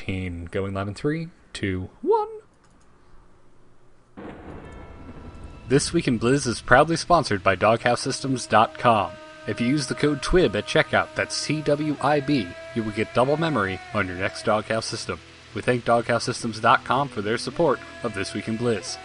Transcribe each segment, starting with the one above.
2016. Going live in 3, 2, 1. This Week in Blizz is proudly sponsored by DoghouseSystems.com. If you use the code TWIB at checkout, that's TWIB, you will get double memory on your next Doghouse system. We thank DoghouseSystems.com for their support of This Week in Blizz.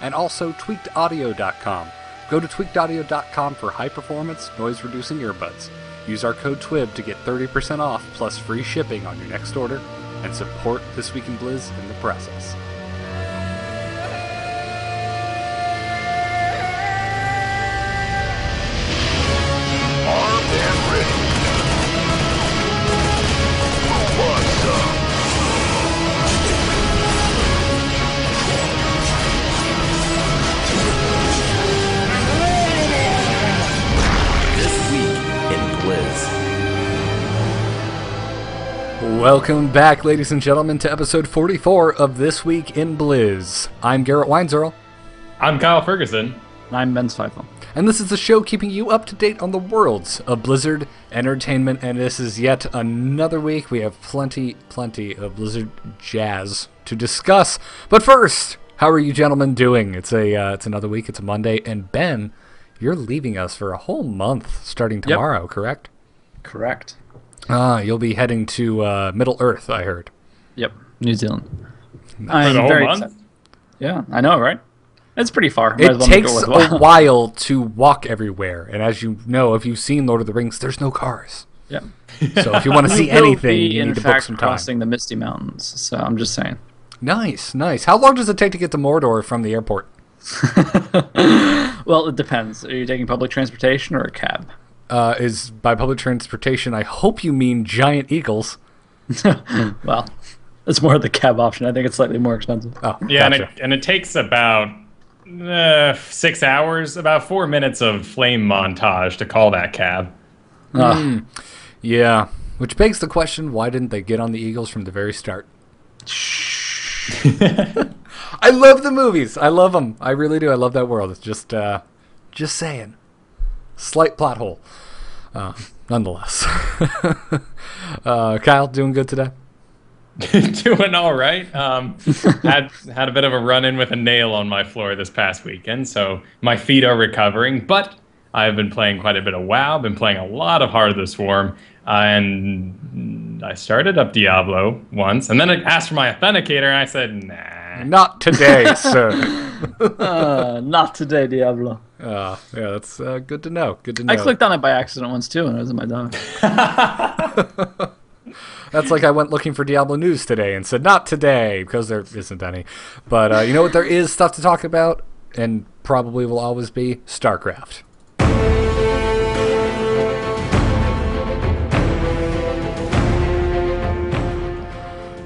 And also TweakedAudio.com. Go to TweakedAudio.com for high-performance, noise-reducing earbuds. Use our code TWIB to get 30% off plus free shipping on your next order, and support This Week in Blizz in the process. Armed and ready. Who wants some? This Week in Blizz. Welcome back, ladies and gentlemen, to episode 44 of This Week in Blizz. I'm Garrett Weinzerl. I'm Kyle Ferguson. I'm Ben Zweifel. And this is the show keeping you up to date on the worlds of Blizzard Entertainment, and this is yet another week. We have plenty of Blizzard jazz to discuss. But first, how are you gentlemen doing? It's another week, it's a Monday, and Ben, you're leaving us for a whole month starting tomorrow, correct? Correct. You'll be heading to Middle Earth, I heard. Yep, New Zealand. For the whole month? Excited. Yeah, I know, right? It's pretty far. It takes a while to walk everywhere, and as you know, if you've seen Lord of the Rings, there's no cars. Yeah. So if you want to see anything, you need to book some time. Crossing the Misty Mountains, so I'm just saying. Nice. How long does it take to get to Mordor from the airport? Well, it depends. Are you taking public transportation or a cab? Is by public transportation, I hope you mean giant eagles. Well, it's more the cab option. I think it's slightly more expensive. Oh, Yeah, gotcha. and it takes about 6 hours, about 4 minutes of flame montage to call that cab. Yeah, which begs the question, why didn't they get on the Eagles from the very start? I love the movies. I love them. I really do. I love that world. It's just saying. Slight plot hole. Nonetheless. Kyle, doing good today? Doing all right. Had a bit of a run-in with a nail on my floor this past weekend, so my feet are recovering. But I've been playing quite a bit of WoW. Been playing a lot of Heart of the Swarm, and I started up Diablo once, and then it asked for my authenticator, and I said, nah. Not today, sir. Not today, Diablo. Yeah, that's good to know. Good to know. I clicked on it by accident once, too, and it was in my dog. That's like I went looking for Diablo news today and said, not today, because there isn't any. But you know what? There is stuff to talk about, and probably will always be StarCraft.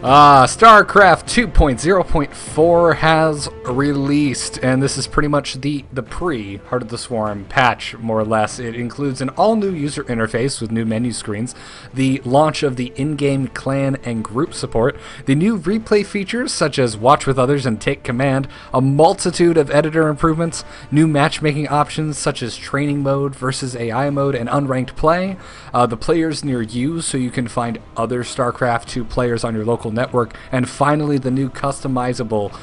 StarCraft 2.0.4 has released, and this is pretty much the pre-Heart of the Swarm patch, more or less. It includes an all-new user interface with new menu screens, the launch of the in-game clan and group support, the new replay features such as watch with others and take command, a multitude of editor improvements, new matchmaking options such as training mode versus AI mode and unranked play, the players near you so you can find other StarCraft 2 players on your local network, and finally the new customizable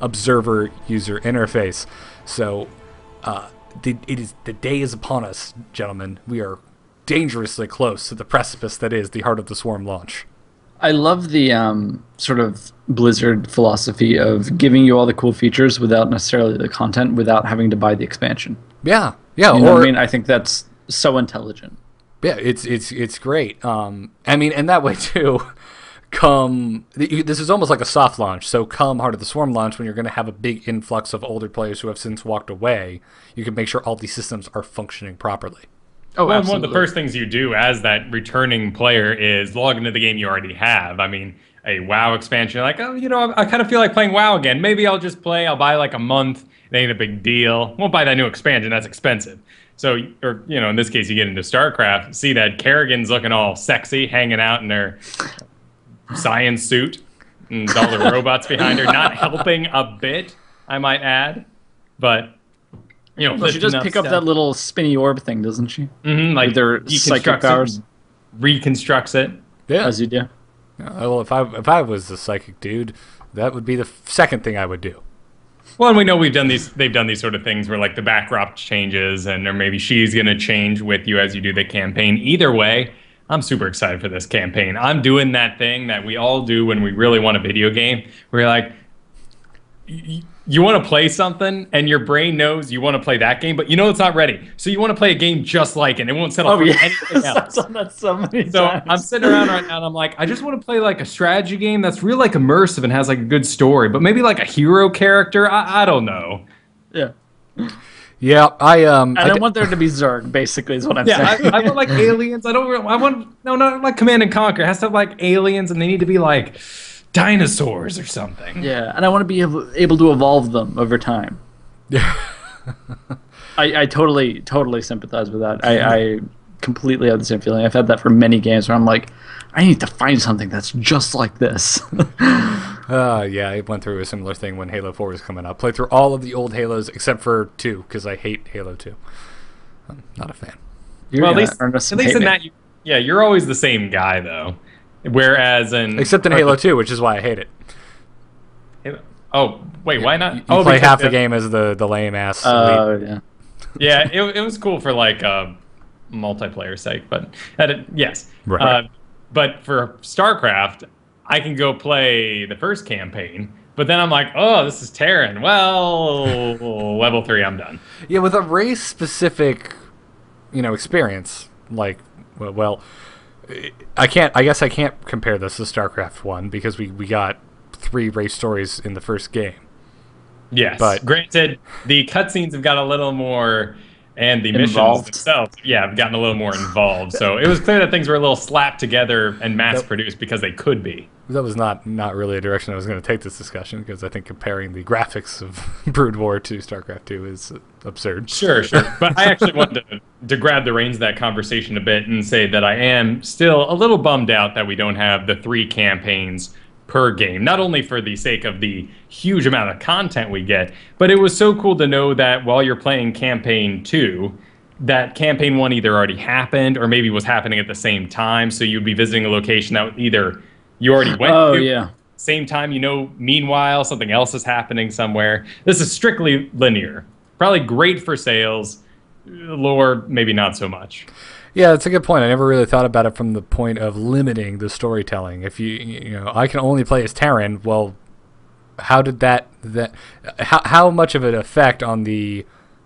observer user interface. So the day is upon us, gentlemen. We are dangerously close to the precipice that is the Heart of the Swarm launch. I love the sort of Blizzard philosophy of giving you all the cool features without necessarily the content, without having to buy the expansion. Yeah. You know what I mean? I think that's so intelligent. Yeah, it's great. I mean, and that way too. This is almost like a soft launch. So come Heart of the Swarm launch, when you're going to have a big influx of older players who have since walked away, you can make sure all these systems are functioning properly. Oh, well, one of the first things you do as that returning player is log into the game you already have. I mean, a WoW expansion, like, oh, you know, I kind of feel like playing WoW again. Maybe I'll just play. I'll buy like a month. It ain't a big deal. Won't buy that new expansion. That's expensive. So, or, you know, in this case, you get into StarCraft, see that Kerrigan's looking all sexy, hanging out in her science suit, and all the robots behind her, not helping a bit, I might add. But, you know, well, she does pick up that little spinny orb thing, doesn't she? Mm-hmm, like their psychic powers. Reconstructs it. Yeah. As you do. Well, if I was the psychic dude, that would be the second thing I would do. Well, and we know they've done these sort of things where like the backdrop changes, and or maybe she's going to change with you as you do the campaign. Either way, I'm super excited for this campaign. I'm doing that thing that we all do when we really want a video game, where you're like, you want to play something, and your brain knows you want to play that game, but you know it's not ready. So you want to play a game just like it. And it won't settle for anything else. I've done that so many times. I'm sitting around right now, and I'm like, I just want to play like a strategy game that's real like immersive and has like a good story, but maybe like a hero character. I don't know. Yeah. Yeah, I want there to be Zerg, basically, is what I'm saying. I want like aliens. I want not like Command and Conquer. It has to have like aliens, and they need to be like dinosaurs or something. Yeah, and I want to be able to evolve them over time. Yeah. I totally sympathize with that. I completely have the same feeling. I've had that for many games where I'm like, I need to find something that's just like this. Yeah, I went through a similar thing when Halo 4 was coming out. Played through all of the old Halos except for 2, because I hate Halo 2. I'm not a fan. Well, at least in that, you're always the same guy, though. Whereas except in Halo 2, which is why I hate it. Oh, wait, why not? You play half the game as the lame-ass yeah. Yeah, it was cool for, like, multiplayer sake, but yes. Right. But for StarCraft, I can go play the first campaign, but then I'm like, oh, this is Terran. Well, level 3, I'm done. Yeah, with a race-specific, experience, like, well, I guess I can't compare this to StarCraft 1 because we got 3 race stories in the first game. Yes, but granted, the cutscenes have got a little more, and the missions themselves, have gotten a little more involved. So it was clear that things were a little slapped together and mass-produced because they could be. That was not really a direction I was going to take this discussion, because I think comparing the graphics of Brood War to StarCraft 2 is absurd. Sure. But I actually wanted to grab the reins of that conversation a bit and say that I am still a little bummed out that we don't have the 3 campaigns per game, not only for the sake of the huge amount of content we get, but it was so cool to know that while you're playing campaign 2, that campaign 1 either already happened or maybe was happening at the same time, so you'd be visiting a location that either you already went to, same time, meanwhile something else is happening somewhere. This is strictly linear. Probably great for sales, lore maybe not so much. Yeah, that's a good point. I never really thought about it from the point of limiting the storytelling. If I can only play as Terran, well, how did how much of an effect on the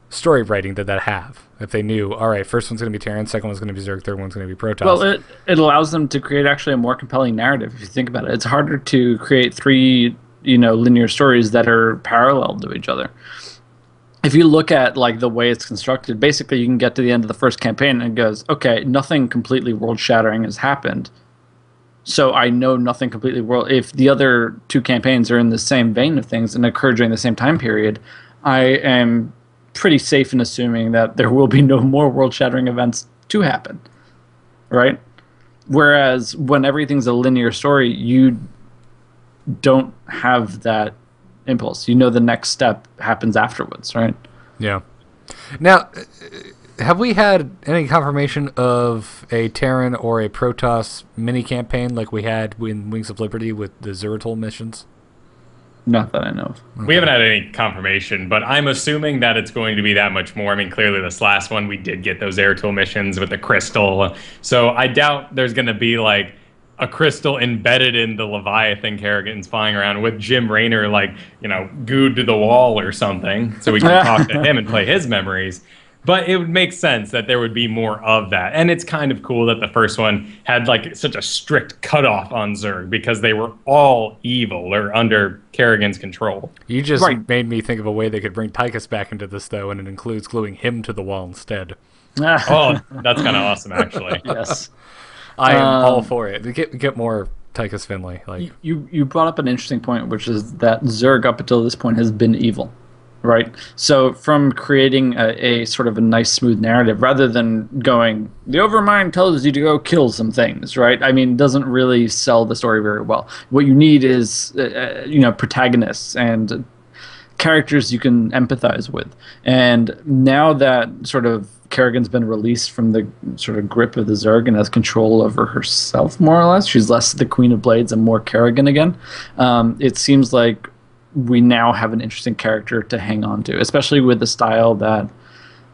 story writing did that have? If they knew, all right, first one's going to be Terran, second one's going to be Zerg, third one's going to be Protoss. Well, it allows them to create actually a more compelling narrative, if you think about it. It's harder to create 3, linear stories that are parallel to each other. If you look at like the way it's constructed, basically you can get to the end of the first campaign and it goes, okay, nothing completely world-shattering has happened. So I know nothing completely if the other 2 campaigns are in the same vein of things and occur during the same time period, I am pretty safe in assuming that there will be no more world-shattering events to happen, right? Whereas when everything's a linear story, you don't have that impulse. The next step happens afterwards, right? Yeah. Now, have we had any confirmation of a Terran or a Protoss mini-campaign like we had in Wings of Liberty with the Zeratul missions? Not that I know of. Okay. We haven't had any confirmation, but I'm assuming that it's going to be that much more. I mean, clearly this last one, we did get those Zeratul missions with the crystal. So I doubt there's going to be like a crystal embedded in the Leviathan Kerrigans flying around with Jim Raynor, like, glued to the wall or something, so we can talk to him and play his memories. But it would make sense that there would be more of that. And it's kind of cool that the first one had like such a strict cutoff on Zerg because they were all evil or under Kerrigan's control. You just made me think of a way they could bring Tychus back into this, though, and it includes gluing him to the wall instead. Oh, that's kind of awesome, actually. Yes. I am all for it. Get more Tychus Finley. Like you brought up an interesting point, which is that Zerg up until this point has been evil, right? So from creating a sort of a nice, smooth narrative, rather than going, the Overmind tells you to go kill some things, right? I mean, it doesn't really sell the story very well. What you need is, protagonists and characters you can empathize with. And now that sort of Kerrigan's been released from the sort of grip of the Zerg and has control over herself, more or less. She's less the Queen of Blades and more Kerrigan again. It seems like we now have an interesting character to hang on to, especially with the style that,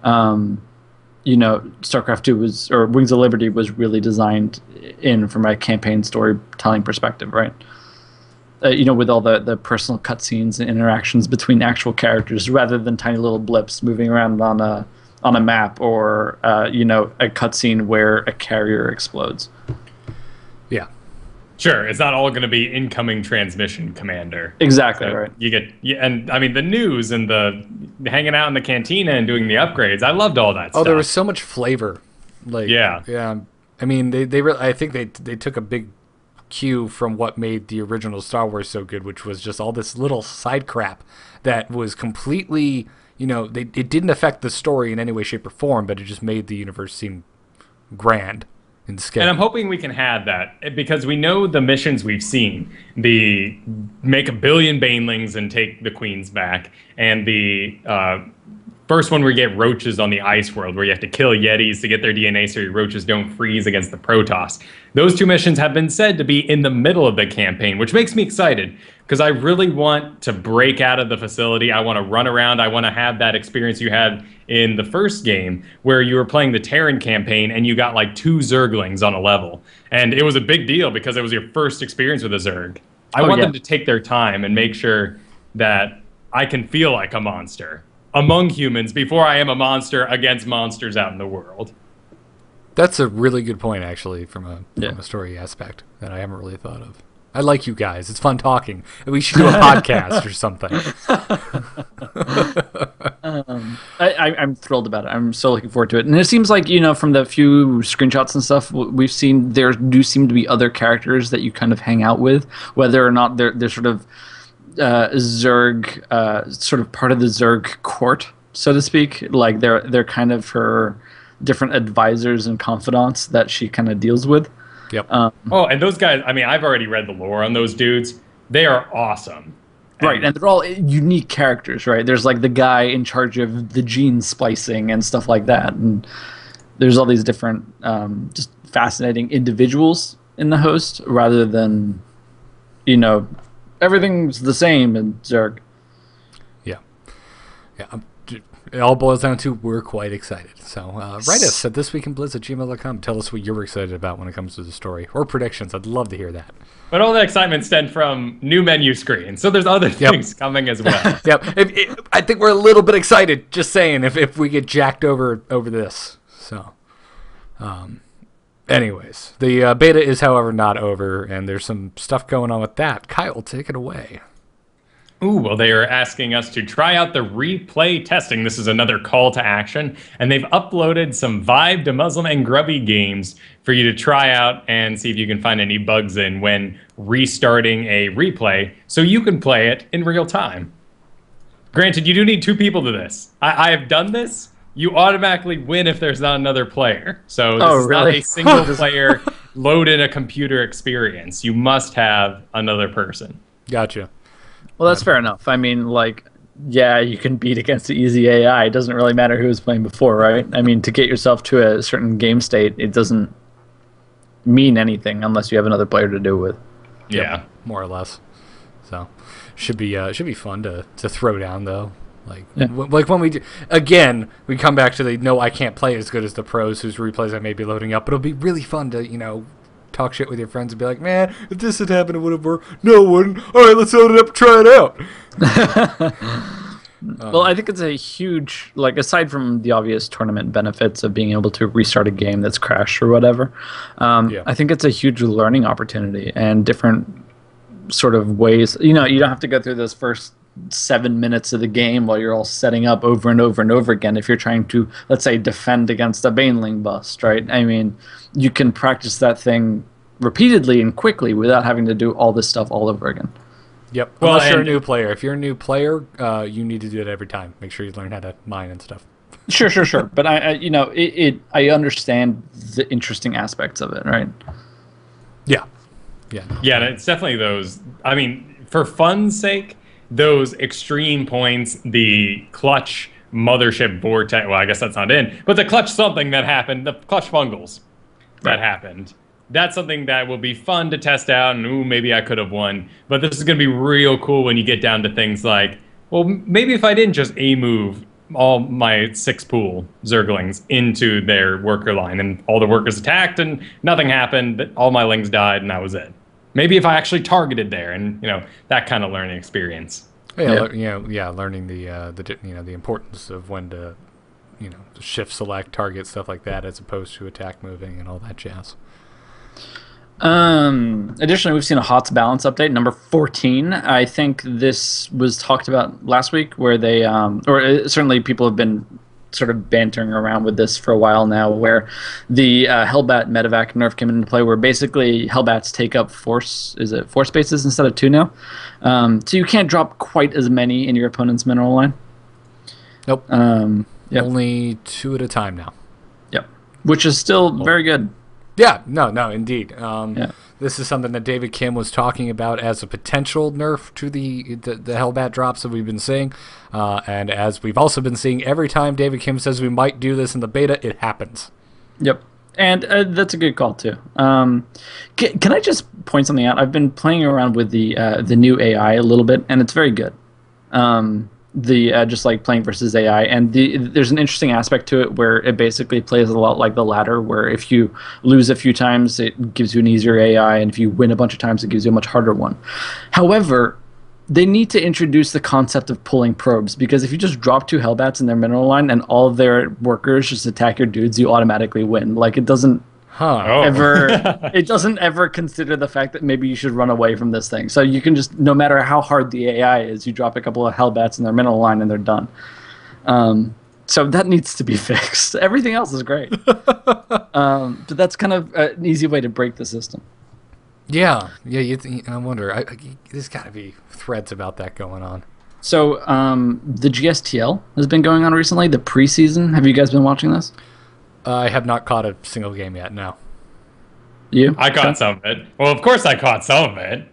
StarCraft 2 was, or Wings of Liberty was really designed in from a campaign storytelling perspective, right? With all the personal cutscenes and interactions between actual characters rather than tiny little blips moving around on a map or, a cutscene where a carrier explodes. Yeah. Sure, it's not all going to be incoming transmission, Commander. Exactly, So right. You get, and I mean, the news and the hanging out in the cantina and doing the upgrades. I loved all that stuff. Oh, there was so much flavor. Like, Yeah. I mean, I think they took a big cue from what made the original Star Wars so good, which was just all this little side crap that was completely, it didn't affect the story in any way, shape, or form, but it just made the universe seem grand. And I'm hoping we can have that, because we know the missions we've seen, the make 1 billion banelings and take the queens back, and the first one where you get roaches on the ice world, where you have to kill yetis to get their DNA so your roaches don't freeze against the Protoss. Those 2 missions have been said to be in the middle of the campaign, which makes me excited, because I really want to break out of the facility. I want to run around. I want to have that experience you had in the first game, where you were playing the Terran campaign and you got like 2 Zerglings on a level. And it was a big deal because it was your first experience with a Zerg. I want them to take their time and make sure that I can feel like a monster among humans before I am a monster against monsters out in the world. That's a really good point, actually, from a story aspect that I haven't really thought of. I like you guys. It's fun talking. We should do a podcast or something. I'm thrilled about it. I'm so looking forward to it. And it seems like, from the few screenshots and stuff we've seen, there do seem to be other characters that you kind of hang out with, whether or not they're sort of Zerg, sort of part of the Zerg court, so to speak. Like they're kind of her different advisors and confidants that she kind of deals with. Yep. And those guys, I mean, I've already read the lore on those dudes. They are awesome. Right, and they're all unique characters, right? There's like the guy in charge of the gene splicing and stuff like that, and there's all these different, just fascinating individuals in the host, rather than, everything's the same in Zerg. Yeah. It all boils down to we're quite excited. So write us at thisweekinblizz@gmail.com. Tell us what you're excited about when it comes to the story, or predictions. I'd love to hear that. But all that excitement stemmed from new menu screen, so there's other things coming as well. Yep. I think we're a little bit excited, just saying, if we get jacked over this. So, anyways, the beta is, however, not over, and there's some stuff going on with that. Kyle, take it away. Ooh, well, they are asking us to try out the replay testing. This is another call to action, and they've uploaded some Vibe to Muslim and Grubby games for you to try out and see if you can find any bugs in when restarting a replay, so you can play it in real time. Granted, you do need 2 people to this. I have done this. You automatically win if there's not another player. So this is not a single player load in a computer experience. You must have another person. Gotcha. Well, that's fair enough. I mean, you can beat against the easy AI. It doesn't really matter who was playing before, right? I mean, to get yourself to a certain game state, it doesn't mean anything unless you have another player to do it with. Yeah, more or less. So, should be fun to throw down though. Like when we do, again, we come back to the no, I can't play as good as the pros whose replays I may be loading up, but it'll be really fun to talk shit with your friends and be like, man, if this had happened, it would have worked. No, it wouldn't. All right, let's load it up and try it out. Well, I think it's a huge, aside from the obvious tournament benefits of being able to restart a game that's crashed or whatever, I think it's a huge learning opportunity and different sort of ways. You don't have to go through those first 7 minutes of the game while you're all setting up over and over and over again if you're trying to, let's say, defend against a Baneling bust, right? I mean, you can practice that thing repeatedly and quickly without having to do all this stuff all over again. Yep. Well, unless you're a new player. If you're a new player, you need to do it every time. Make sure you learn how to mine and stuff. Sure. But I understand the interesting aspects of it, right? Yeah. And it's definitely those. I mean, for fun's sake, those extreme points, the clutch mothership vortex. Well, I guess that's not in, but the clutch something that happened, the clutch fungals that happened. That's something that will be fun to test out, and ooh, maybe I could have won. But this is going to be real cool when you get down to things like, well, maybe if I didn't just A-move all my 6 pool Zerglings into their worker line, and all the workers attacked, and nothing happened, all my lings died, and that was it. Maybe if I actually targeted there, and that kind of learning experience. Yeah, learning the importance of when to, shift select, target, stuff like that, as opposed to attack moving and all that jazz. Additionally, we've seen a HotS balance update, number 14. I think this was talked about last week, where they, certainly people have been sort of bantering around with this for a while now, where the Hellbat medevac nerf came into play, where basically Hellbats take up 4 spaces instead of 2 now. So you can't drop quite as many in your opponent's mineral line. Nope. Yep. Only 2 at a time now. Yep. Which is still very good. Yeah, no, indeed. This is something that David Kim was talking about as a potential nerf to the Hellbat drops that we've been seeing. And as we've also been seeing, every time David Kim says we might do this in the beta, it happens. Yep. And that's a good call, too. Can I just point something out? I've been playing around with the new AI a little bit, and it's very good. Just like playing versus AI, and there's an interesting aspect to it where it basically plays a lot like the ladder, where if you lose a few times, it gives you an easier AI, and if you win a bunch of times, it gives you a much harder one. However, they need to introduce the concept of pulling probes, because if you just drop 2 Hellbats in their mineral line and all of their workers just attack your dudes, you automatically win. Like, it doesn't it doesn't ever consider the fact that maybe you should run away from this thing. So you can just, no matter how hard the AI is, you drop a couple of Hellbats in their mineral line and they're done. So that needs to be fixed. Everything else is great. But that's kind of an easy way to break the system. Yeah. I wonder. There's got to be threads about that going on. So the GSTL has been going on recently, the preseason. Have you guys been watching this? I have not caught a single game yet, no. You? I caught some of it. Well, of course I caught some of it.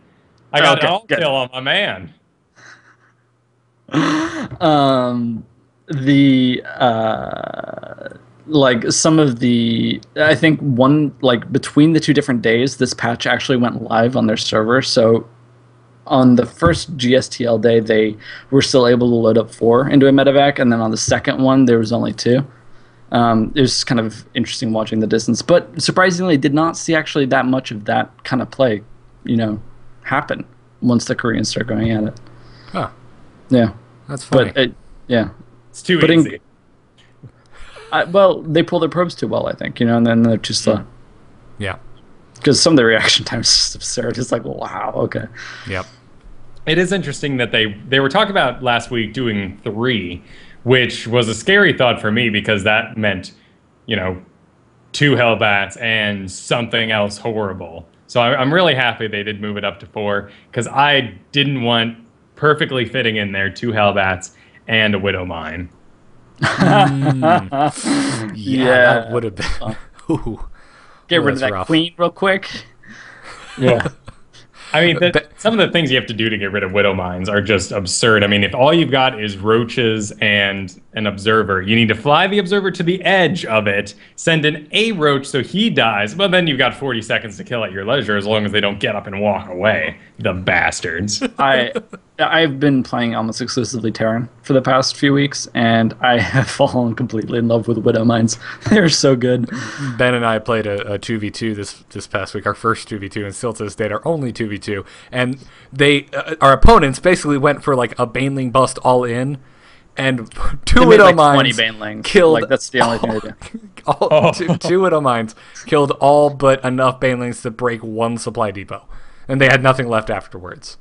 I got an all kill on my man. Some of the, I think between the 2 different days, this patch actually went live on their server. So on the first GSTL day, they were still able to load up 4 into a medevac, and then on the second one, there was only 2. It was kind of interesting watching the distance, but surprisingly did not see actually that much of that kind of play, happen once the Koreans start going at it. Huh. Yeah. That's funny. But it's too easy. They pull their probes too well, I think, and then they're too slow. Yeah. Because some of the reaction time is just absurd. It's like, wow, okay. Yep. It is interesting that they were talking about last week doing 3, which was a scary thought for me, because that meant, 2 Hellbats and something else horrible. So I'm really happy they did move it up to 4, because I didn't want perfectly fitting in there 2 Hellbats and a Widow Mine. That would have been... Get rid of that rough queen real quick. Yeah. I mean, some of the things you have to do to get rid of Widow Mines are just absurd. I mean, if all you've got is roaches and an observer, you need to fly the observer to the edge of it, send in a roach so he dies, but then you've got 40 seconds to kill at your leisure, as long as they don't get up and walk away. The bastards. I've been playing almost exclusively Terran for the past few weeks, and I have fallen completely in love with Widow Mines. They're so good. Ben and I played a 2v2 this past week, our first 2v2, and still to this date our only 2v2. And our opponents basically went for like a Baneling bust all in, and 2 Widow Mines 20 Banelings. Killed. That's the only thing they do. 2 Widow Mines killed all but enough Banelings to break 1 supply depot, and they had nothing left afterwards.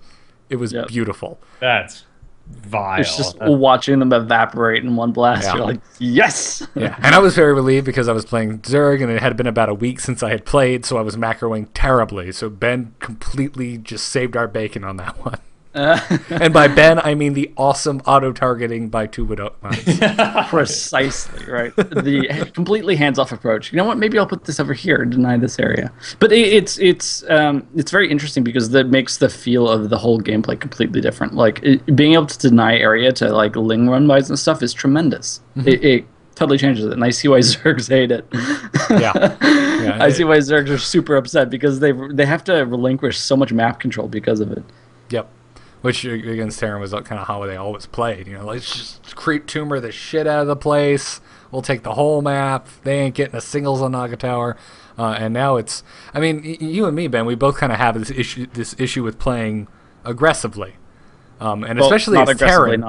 It was beautiful. That's vile. It's just watching them evaporate in one blast. Yeah. You're like, yes! Yeah, and I was very relieved because I was playing Zerg, and it had been about a week since I had played, so I was macroing terribly. So Ben completely just saved our bacon on that one. And by Ben, I mean the awesome auto-targeting by 2 Widow Mines. Precisely, right? The completely hands-off approach. You know what? Maybe I'll put this over here, deny this area. But it's very interesting because that makes the feel of the whole gameplay completely different. Like being able to deny area to like Ling run bys and stuff is tremendous. It totally changes it, and I see why Zergs hate it. Yeah. I see why Zergs are super upset because they have to relinquish so much map control because of it. Yep. Which against Terran was kind of how they always played. You know, let's just creep tumor the shit out of the place. We'll take the whole map. They ain't getting a singles on Naga Tower. And now it's, I mean, you and me, Ben, we both kind of have this issue with playing aggressively. And especially as Terran,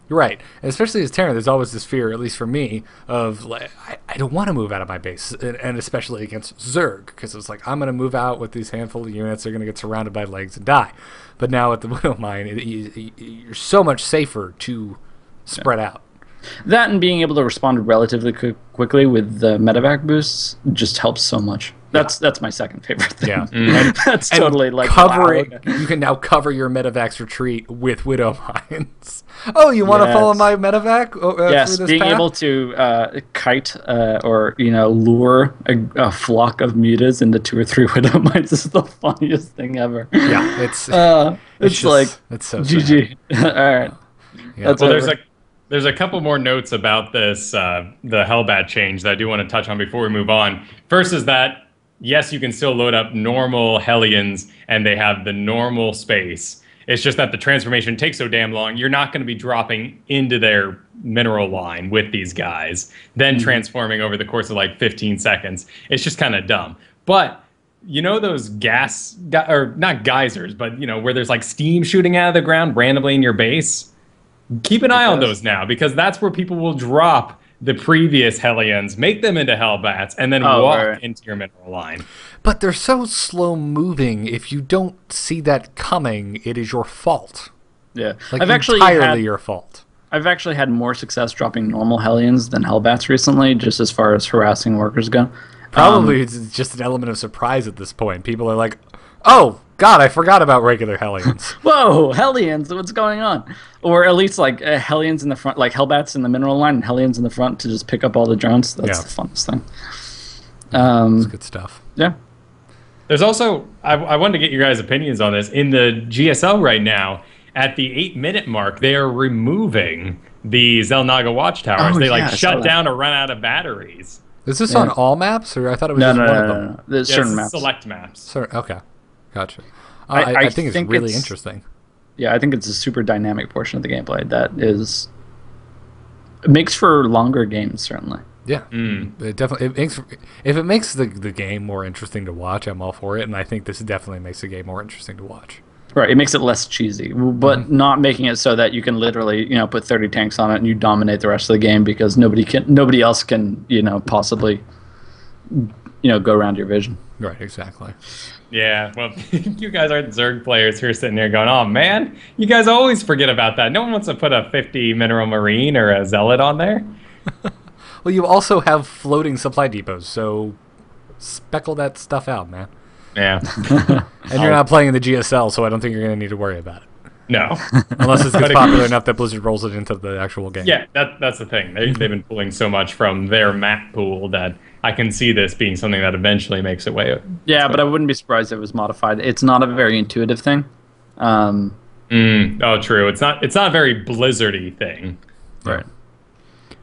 right? And especially as Terran, there's always this fear, at least for me, of like, I don't want to move out of my base, and especially against Zerg, because it's like I'm going to move out with these handful of units, they're going to get surrounded by legs and die. But now with the Widow Mine, you're so much safer to spread out. That and being able to respond relatively quickly with the medevac boosts just helps so much. That's my second favorite thing. Yeah, that's totally like covering. Wow, okay. You can now cover your medevac's retreat with Widow Mines. Oh, you want to follow my medevac? Yes, through this being path? able to kite or lure a flock of mutas into 2 or 3 Widow Mines is the funniest thing ever. Yeah, it's just, like it's so GG. All right. Yeah. Well, there's a couple more notes about this the Hellbat change that I do want to touch on before we move on. First is that yes, you can still load up normal Hellions and they have the normal space. It's just that the transformation takes so damn long, you're not going to be dropping into their mineral line with these guys, then transforming over the course of like 15 seconds. It's just kind of dumb. But you know those or not geysers, but where there's like steam shooting out of the ground randomly in your base? Keep an eye on those now, because that's where people will drop the previous Hellions, make them into Hellbats, and then walk into your mineral line. But they're so slow moving. If you don't see that coming, it is your fault. Yeah, like entirely your fault. I've actually had more success dropping normal Hellions than Hellbats recently, just as far as harassing workers go. Probably it's just an element of surprise at this point. People are like, oh, God, I forgot about regular Hellions. Whoa, Hellions, what's going on? Or at least like Hellions in the front, like Hellbats in the mineral line and Hellions in the front to just pick up all the drones. That's the funnest thing. That's good stuff. Yeah. There's also, I wanted to get your guys' opinions on this. In the GSL right now, at the 8-minute mark, they are removing the Xel'Naga watchtowers. They shut down or run out of batteries. Is this on all maps, or I thought it was just one of them? No. There's certain maps. Select maps. Okay, gotcha. I think it's really interesting. Yeah, I think it's a super dynamic portion of the gameplay that it makes for longer games, certainly. Yeah, it definitely if it makes the game more interesting to watch, I'm all for it, and I think this definitely makes the game more interesting to watch. Right, it makes it less cheesy, but not making it so that you can literally, put 30 tanks on it and you dominate the rest of the game because nobody else can, possibly, go around your vision. Right, exactly. Yeah, well, you guys aren't Zerg players who are sitting there going, oh man, you guys always forget about that. No one wants to put a 50 Mineral Marine or a Zealot on there. Well, you also have floating supply depots, so speckle that stuff out, man. Yeah. And you're not playing in the GSL, so I don't think you're going to need to worry about it. No. Unless it's popular enough that Blizzard rolls it into the actual game. Yeah, that's the thing. They've been pulling so much from their map pool that I can see this being something that eventually makes its way. Yeah, but I wouldn't be surprised if it was modified. It's not a very intuitive thing. Oh, true. It's not a very Blizzardy thing. Right.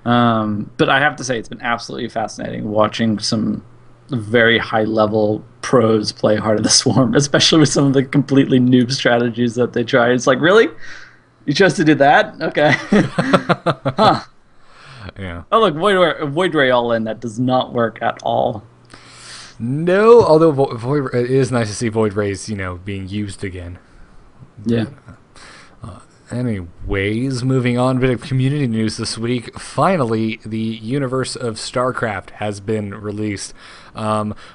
But I have to say, it's been absolutely fascinating watching some very high-level pros play Heart of the Swarm, especially with some of the completely noob strategies that they try. It's like, really? You chose to do that? Okay. Huh. Yeah. Oh, look, Void Ray all in. That does not work at all. No, although it is nice to see Void Rays, being used again. Yeah. Anyways, moving on, bit of community news this week. Finally, the universe of StarCraft has been released.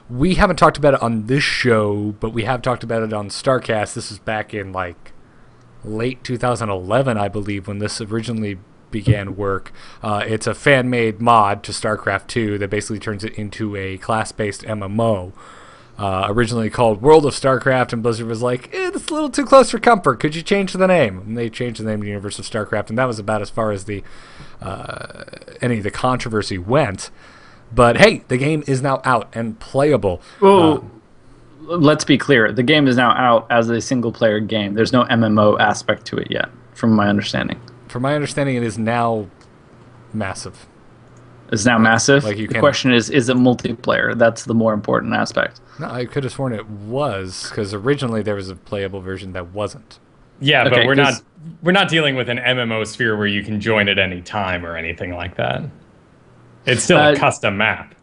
We haven't talked about it on this show, but we have talked about it on StarCast. This was back in late 2011, I believe, when this originally began work. It's a fan-made mod to StarCraft 2 that basically turns it into a class-based MMO. originally called World of StarCraft, and Blizzard was like, it's a little too close for comfort. Could you change the name? And they changed the name to Universe of StarCraft, and that was about as far as the any of the controversy went. But hey, the game is now out and playable. Well, let's be clear. The game is now out as a single-player game. There's no MMO aspect to it yet, from my understanding. From my understanding, it is now massive. It's now massive? Like, you the can- question is it multiplayer? That's the more important aspect. No, I could have sworn it was, because originally there was a playable version that wasn't. Yeah, Okay, but we're 'cause- not dealing with an MMO sphere where you can join at any time or anything like that. It's still a custom map.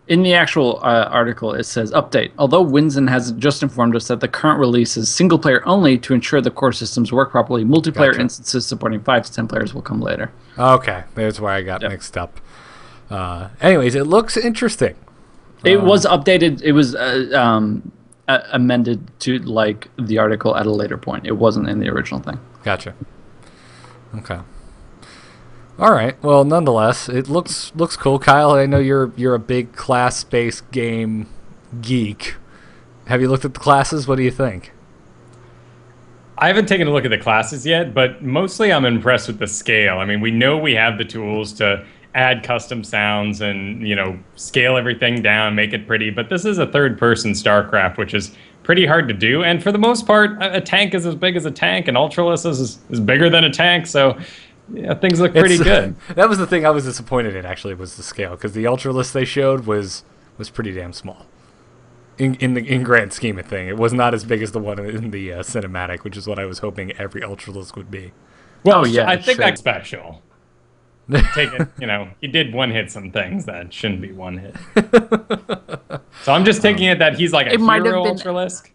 In the actual article, it says, update. Although Winzen has just informed us that the current release is single-player only to ensure the core systems work properly, multiplayer Gotcha. instances supporting 5 to 10 players will come later. Okay, there's where I got mixed up. Anyways, it looks interesting. It was updated. It was amended to like the article at a later point. It wasn't in the original thing. Gotcha. Okay. All right. Well, nonetheless, it looks cool. Kyle, I know you're a big class-based game geek. Have you looked at the classes? What do you think? I haven't taken a look at the classes yet, but mostly I'm impressed with the scale. I mean, we know we have the tools to add custom sounds and, scale everything down, make it pretty, but this is a third-person StarCraft, which is pretty hard to do, and for the most part, a tank is as big as a tank, and Ultralisk is bigger than a tank, so yeah, things look pretty good. That was the thing I was disappointed in, actually, was the scale, because the Ultralisk they showed was pretty damn small. In grand scheme of thing, it was not as big as the one in the cinematic, which is what I was hoping every Ultralisk would be. Well, yeah, I think sure. that's special. He did one-hit some things that shouldn't be one-hit. So I'm just taking it that he's like a might have hero been- Ultralisk.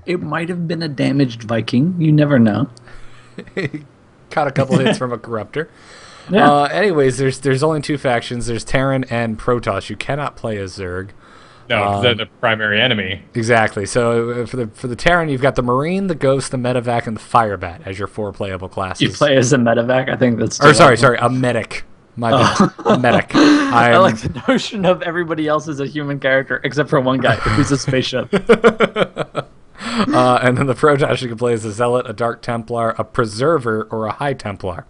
It might have been a damaged Viking. You never know. Caught a couple hits from a corruptor. Yeah. Anyways, there's only two factions. There's Terran and Protoss. You cannot play as Zerg. No, 'cause they're the primary enemy. Exactly. So for the Terran, you've got the Marine, the Ghost, the Medevac, and the Firebat as your 4 playable classes. You play as a medevac. I think that's. Or sorry, a medic. My bad. A medic. I like the notion of everybody else is a human character except for one guy who's a spaceship. And then the Protoss you can play as a Zealot, a Dark Templar, a Preserver, or a High Templar.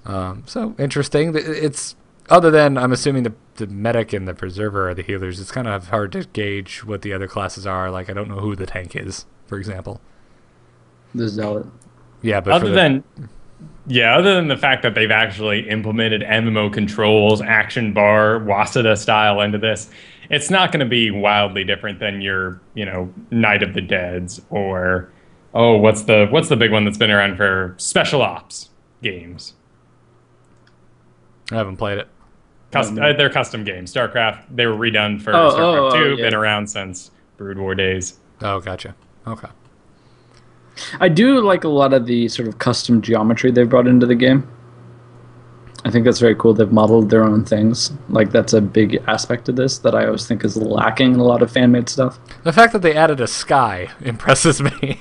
So interesting. It's other than I'm assuming the medic and the preserver are the healers. It's kind of hard to gauge what the other classes are. Like I don't know who the tank is, for example. The Zealot. Yeah, but Other than the fact that they've actually implemented MMO controls, action bar, Waseda style into this, it's not going to be wildly different than your, Night of the Deads or what's the big one that's been around for special ops games. I haven't played it. They're custom games. StarCraft, they were redone for StarCraft 2, yeah. been around since Brood War days. Oh, gotcha. Okay. I do like a lot of the sort of custom geometry they've brought into the game. I think that's very cool. They've modeled their own things. Like, that's a big aspect of this that I always think is lacking in a lot of fan-made stuff. The fact that they added a sky impresses me.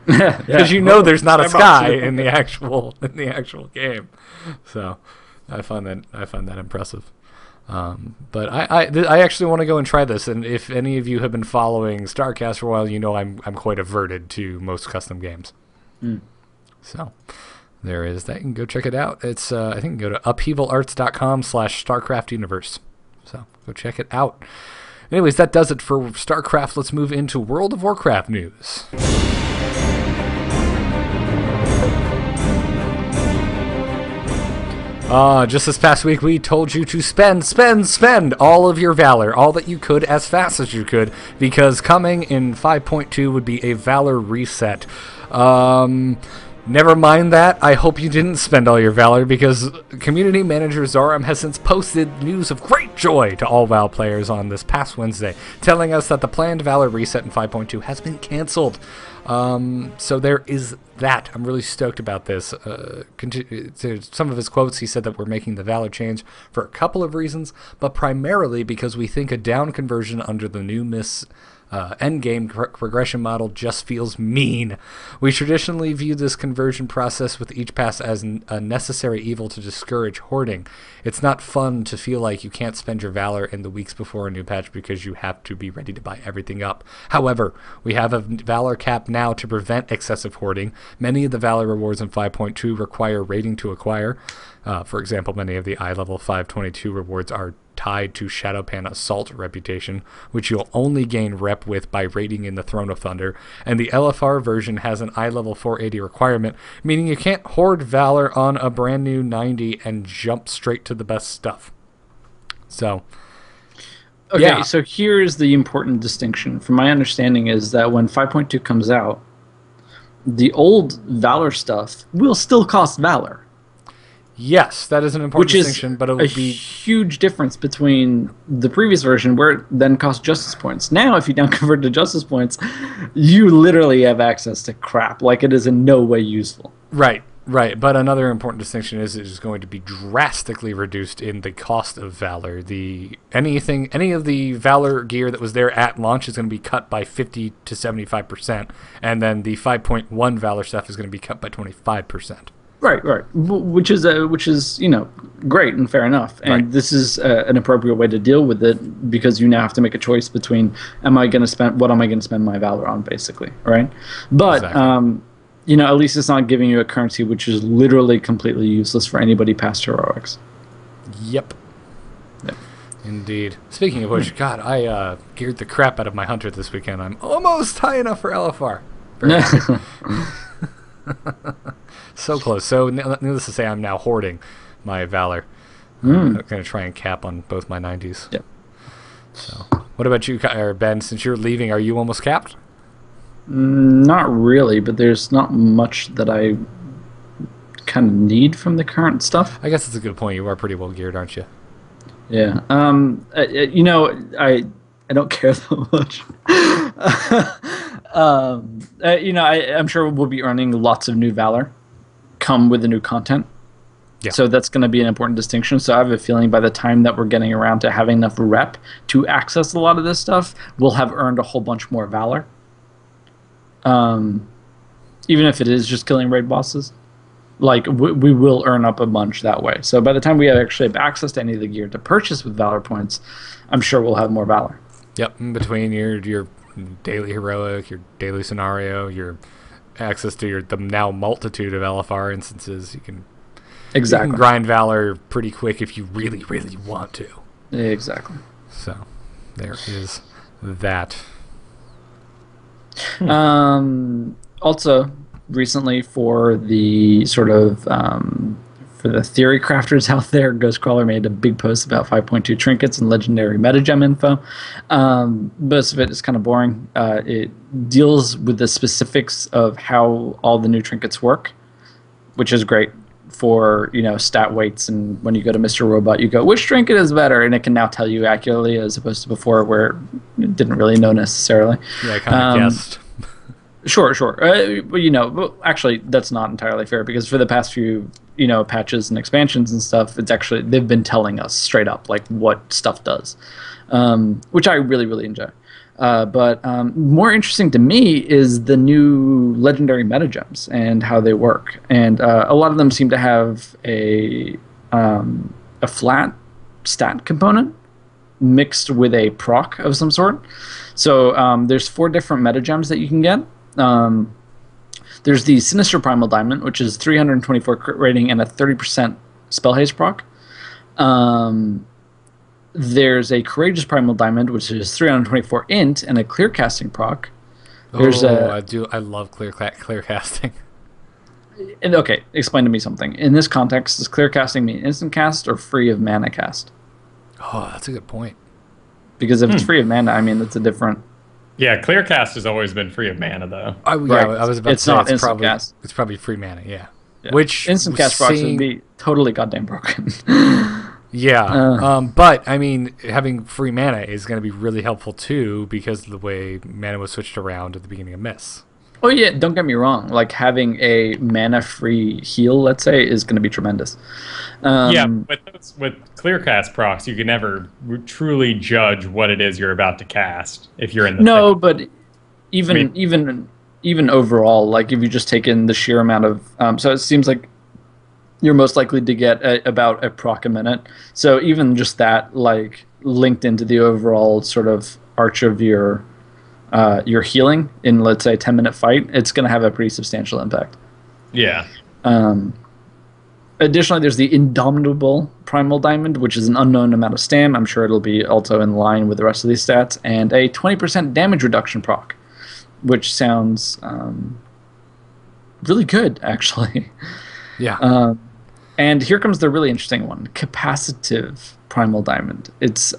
Yeah. Because there's not a sky in the actual game. So I find that impressive. But I actually want to go and try this, and if any of you have been following StarCast for a while, I'm quite averted to most custom games. So there is that. You can go check it out. It's I think you can go to upheavalarts.com/StarCraftUniverse. So go check it out. Anyways, that does it for StarCraft. Let's move into World of Warcraft news. Just this past week, we told you to spend all of your Valor, all that you could, as fast as you could, because coming in 5.2 would be a Valor reset. Never mind that. I hope you didn't spend all your Valor, because community manager Zoram has since posted news of great joy to all Val players on this past Wednesday, telling us that the planned Valor reset in 5.2 has been canceled. So there is that. I'm really stoked about this. To some of his quotes, he said that we're making the Valor change for a couple of reasons, but primarily because we think a down conversion under the new endgame progression model just feels mean. We traditionally view this conversion process with each pass as a necessary evil to discourage hoarding. It's not fun to feel like you can't spend your Valor in the weeks before a new patch because you have to be ready to buy everything up. However, we have a Valor cap now to prevent excessive hoarding. Many of the Valor rewards in 5.2 require rating to acquire. For example, many of the eye-level 522 rewards are tied to Shadowpan Assault reputation, which you'll only gain rep with by raiding in the Throne of Thunder, and the LFR version has an eye-level 480 requirement, meaning you can't hoard Valor on a brand new 90 and jump straight to the best stuff. So, okay, yeah. So here's the important distinction. From my understanding is that when 5.2 comes out, the old Valor stuff will still cost Valor. Yes, that is an important distinction, but it would be a huge difference between the previous version where it then cost Justice Points. Now, if you down convert to Justice Points, you literally have access to crap. Like, it is in no way useful. Right. But another important distinction is it is going to be drastically reduced in the cost of Valor. Any of the Valor gear that was there at launch is going to be cut by 50 to 75%, and then the 5.1 Valor stuff is going to be cut by 25%. Right, which is great and fair enough, and right. This is an appropriate way to deal with it because you now have to make a choice between what am I going to spend my Valor on, basically, right? But exactly. At least it's not giving you a currency which is literally completely useless for anybody past heroics. Yep. Indeed. Speaking of which, God, I geared the crap out of my Hunter this weekend. I'm almost high enough for LFR. So close. So needless to say, I'm now hoarding my Valor. I'm going to try and cap on both my 90s. Yep. So, what about you, or Ben? Since you're leaving, are you almost capped? Not really, but there's not much that I kind of need from the current stuff. I guess that's a good point. You are pretty well geared, aren't you? Yeah. I don't care that much. I'm sure we'll be earning lots of new Valor come with the new content. Yeah. So that's going to be an important distinction. So I have a feeling by the time that we're getting around to having enough rep to access a lot of this stuff, we'll have earned a whole bunch more Valor. Even if it is just killing raid bosses. Like, we will earn up a bunch that way. So by the time we actually have access to any of the gear to purchase with Valor points, I'm sure we'll have more Valor. Yep, in between your daily heroic, your daily scenario, your access to the now multitude of LFR instances, you can grind Valor pretty quick if you really, really want to. Exactly. So, there is that. Also, recently for the sort of for the theory crafters out there, Ghostcrawler made a big post about 5.2 trinkets and legendary metagem info. Most of it is kind of boring. It deals with the specifics of how all the new trinkets work, which is great for stat weights, and when you go to Mr. Robot you go, which trinket is better, and it can now tell you accurately, as opposed to before where it didn't really know necessarily. Yeah, I kind of guessed. Sure. But actually, that's not entirely fair, because for the past few, patches and expansions and stuff, it's actually, they've been telling us straight up, like, what stuff does, which I really, really enjoy. But more interesting to me is the new legendary metagems and how they work. And a lot of them seem to have a flat stat component mixed with a proc of some sort. So there's 4 different metagems that you can get. There's the Sinister Primal Diamond, which is 324 crit rating and a 30% spell haste proc. There's a Courageous Primal Diamond, which is 324 int and a clear casting proc. I love clear casting. And okay, explain to me something. In this context, does clear casting mean instant cast or free of mana cast? Oh, that's a good point. Because if it's free of mana, I mean, it's a different... Yeah, clear cast has always been free of mana, though. I was about to say not instant cast. It's probably free mana, yeah. Which instant cast procs would be totally goddamn broken. Yeah, but I mean, having free mana is going to be really helpful too, because of the way mana was switched around at the beginning of Mists. Oh yeah, don't get me wrong. Like having a mana-free heal, let's say, is going to be tremendous. Yeah, with clear cast procs, you can never truly judge what it is you're about to cast if you're in the No, thick. but even overall, like if you just take in the sheer amount of, so it seems like you're most likely to get about a proc a minute. So even just that, like linked into the overall sort of arch of your healing in, let's say, a 10-minute fight, it's going to have a pretty substantial impact. Yeah. Additionally, there's the Indomitable Primal Diamond, which is an unknown amount of stam. I'm sure it'll be also in line with the rest of these stats. And a 20% damage reduction proc, which sounds really good, actually. Yeah. And here comes the really interesting one, Capacitive Primal Diamond. It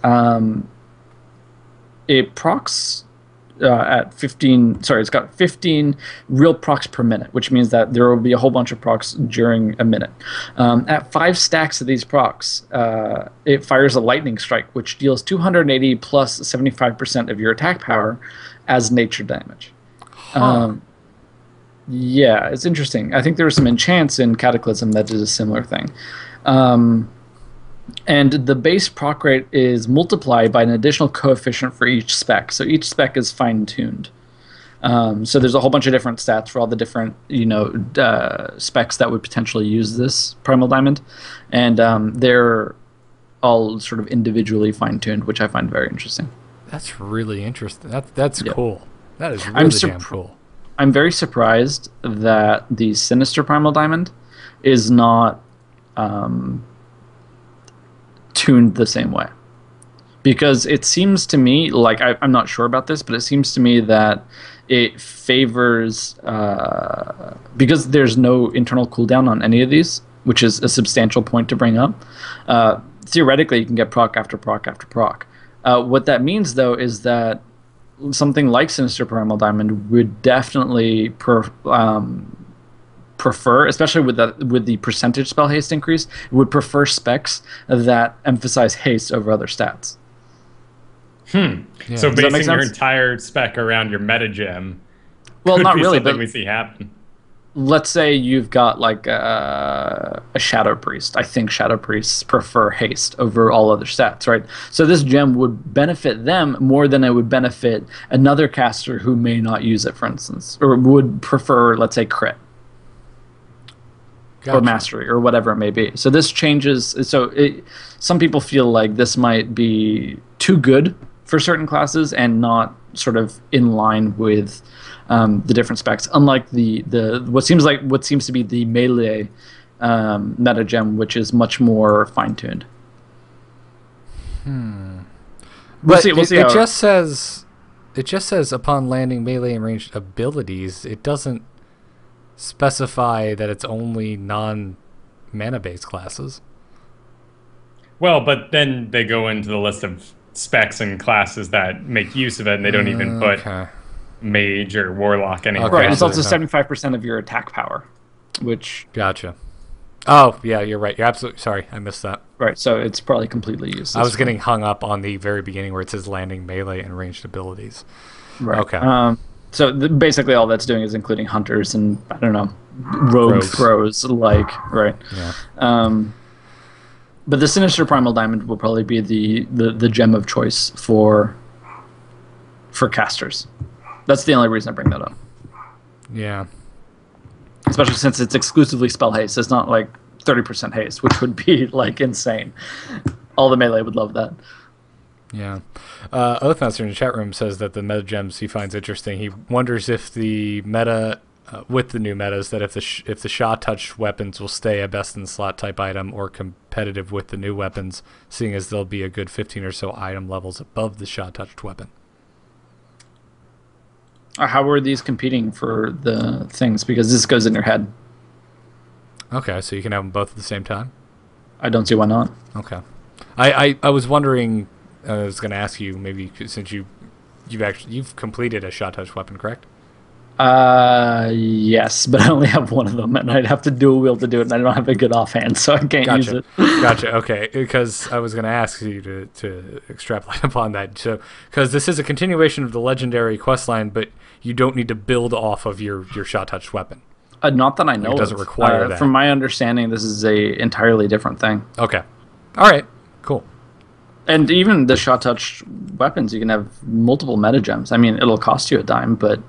procs at 15, sorry, it's got 15 real procs per minute, which means that there will be a whole bunch of procs during a minute. At 5 stacks of these procs, it fires a lightning strike, which deals 280 plus 75% of your attack power as nature damage. Yeah, it's interesting. I think there were some enchants in Cataclysm that did a similar thing. And the base proc rate is multiplied by an additional coefficient for each spec. So each spec is fine-tuned. So there's a whole bunch of different stats for all the different, specs that would potentially use this Primal Diamond. And they're all sort of individually fine-tuned, which I find very interesting. That's really interesting. That's cool. That is I'm really damn cool. I'm very surprised that the Sinister Primal Diamond is not tuned the same way, because it seems to me like I'm not sure about this, but it seems to me that it favors because there's no internal cooldown on any of these, which is a substantial point to bring up. Theoretically, you can get proc after proc after proc. What that means, though, is that something like Sinister Primal Diamond would definitely prefer, especially with the percentage spell haste increase, would prefer specs that emphasize haste over other stats. Yeah. So Does that make basing your sense? entire spec around your metagem Well, could not be really, something but we see happen. let's say you've got like a Shadow Priest. I think Shadow Priests prefer haste over all other stats, right? So this gem would benefit them more than it would benefit another caster who may not use it, for instance, or would prefer, let's say, crit. Or mastery, or whatever it may be. So this changes. Some people feel like this might be too good for certain classes and not sort of in line with the different specs. Unlike what seems to be the melee metagem, which is much more fine tuned. But We'll see it just says upon landing melee and ranged abilities. It doesn't specify that it's only non-mana based classes. Well, but then they go into the list of specs and classes that make use of it, and they don't even put mage or warlock anywhere. Right, it's else. also 75% of your attack power, which... Gotcha. Oh, yeah, you're right. You're absolutely... Sorry, I missed that. Right, so it's probably completely useless. I was getting hung up on the very beginning where it says landing melee and ranged abilities. Right. Okay. So basically all that's doing is including hunters and, I don't know, rogue throws, right. Yeah. But the Sinister Primal Diamond will probably be the gem of choice for casters. That's the only reason I bring that up. Yeah. Especially since it's exclusively spell haste. It's not like 30% haste, which would be like insane. All the melee would love that. Yeah. Oathmaster in the chat room says that the meta gems he finds interesting. He wonders if the meta, with the new metas, that if the Shah-touched weapons will stay a best-in-slot type item or competitive with the new weapons, seeing as there'll be a good 15 or so item levels above the Shah-touched weapon. How are these competing for the things? Because this goes in your head. Okay, so you can have them both at the same time? I don't see why not. Okay. I was wondering... I was going to ask you, maybe since you've completed a shot touch weapon, correct? Yes, but I only have one of them, and I'd have to dual wield to do it, and I don't have a good offhand, so I can't use it. Gotcha. Okay, because I was going to ask you to extrapolate upon that. So, because this is a continuation of the legendary quest line, but you don't need to build off of your shot touched weapon. Not that I know. It doesn't require that. From my understanding, this is a entirely different thing. Okay. All right. Cool. And even the shot touch weapons, you can have multiple metagems. I mean, it'll cost you a dime, but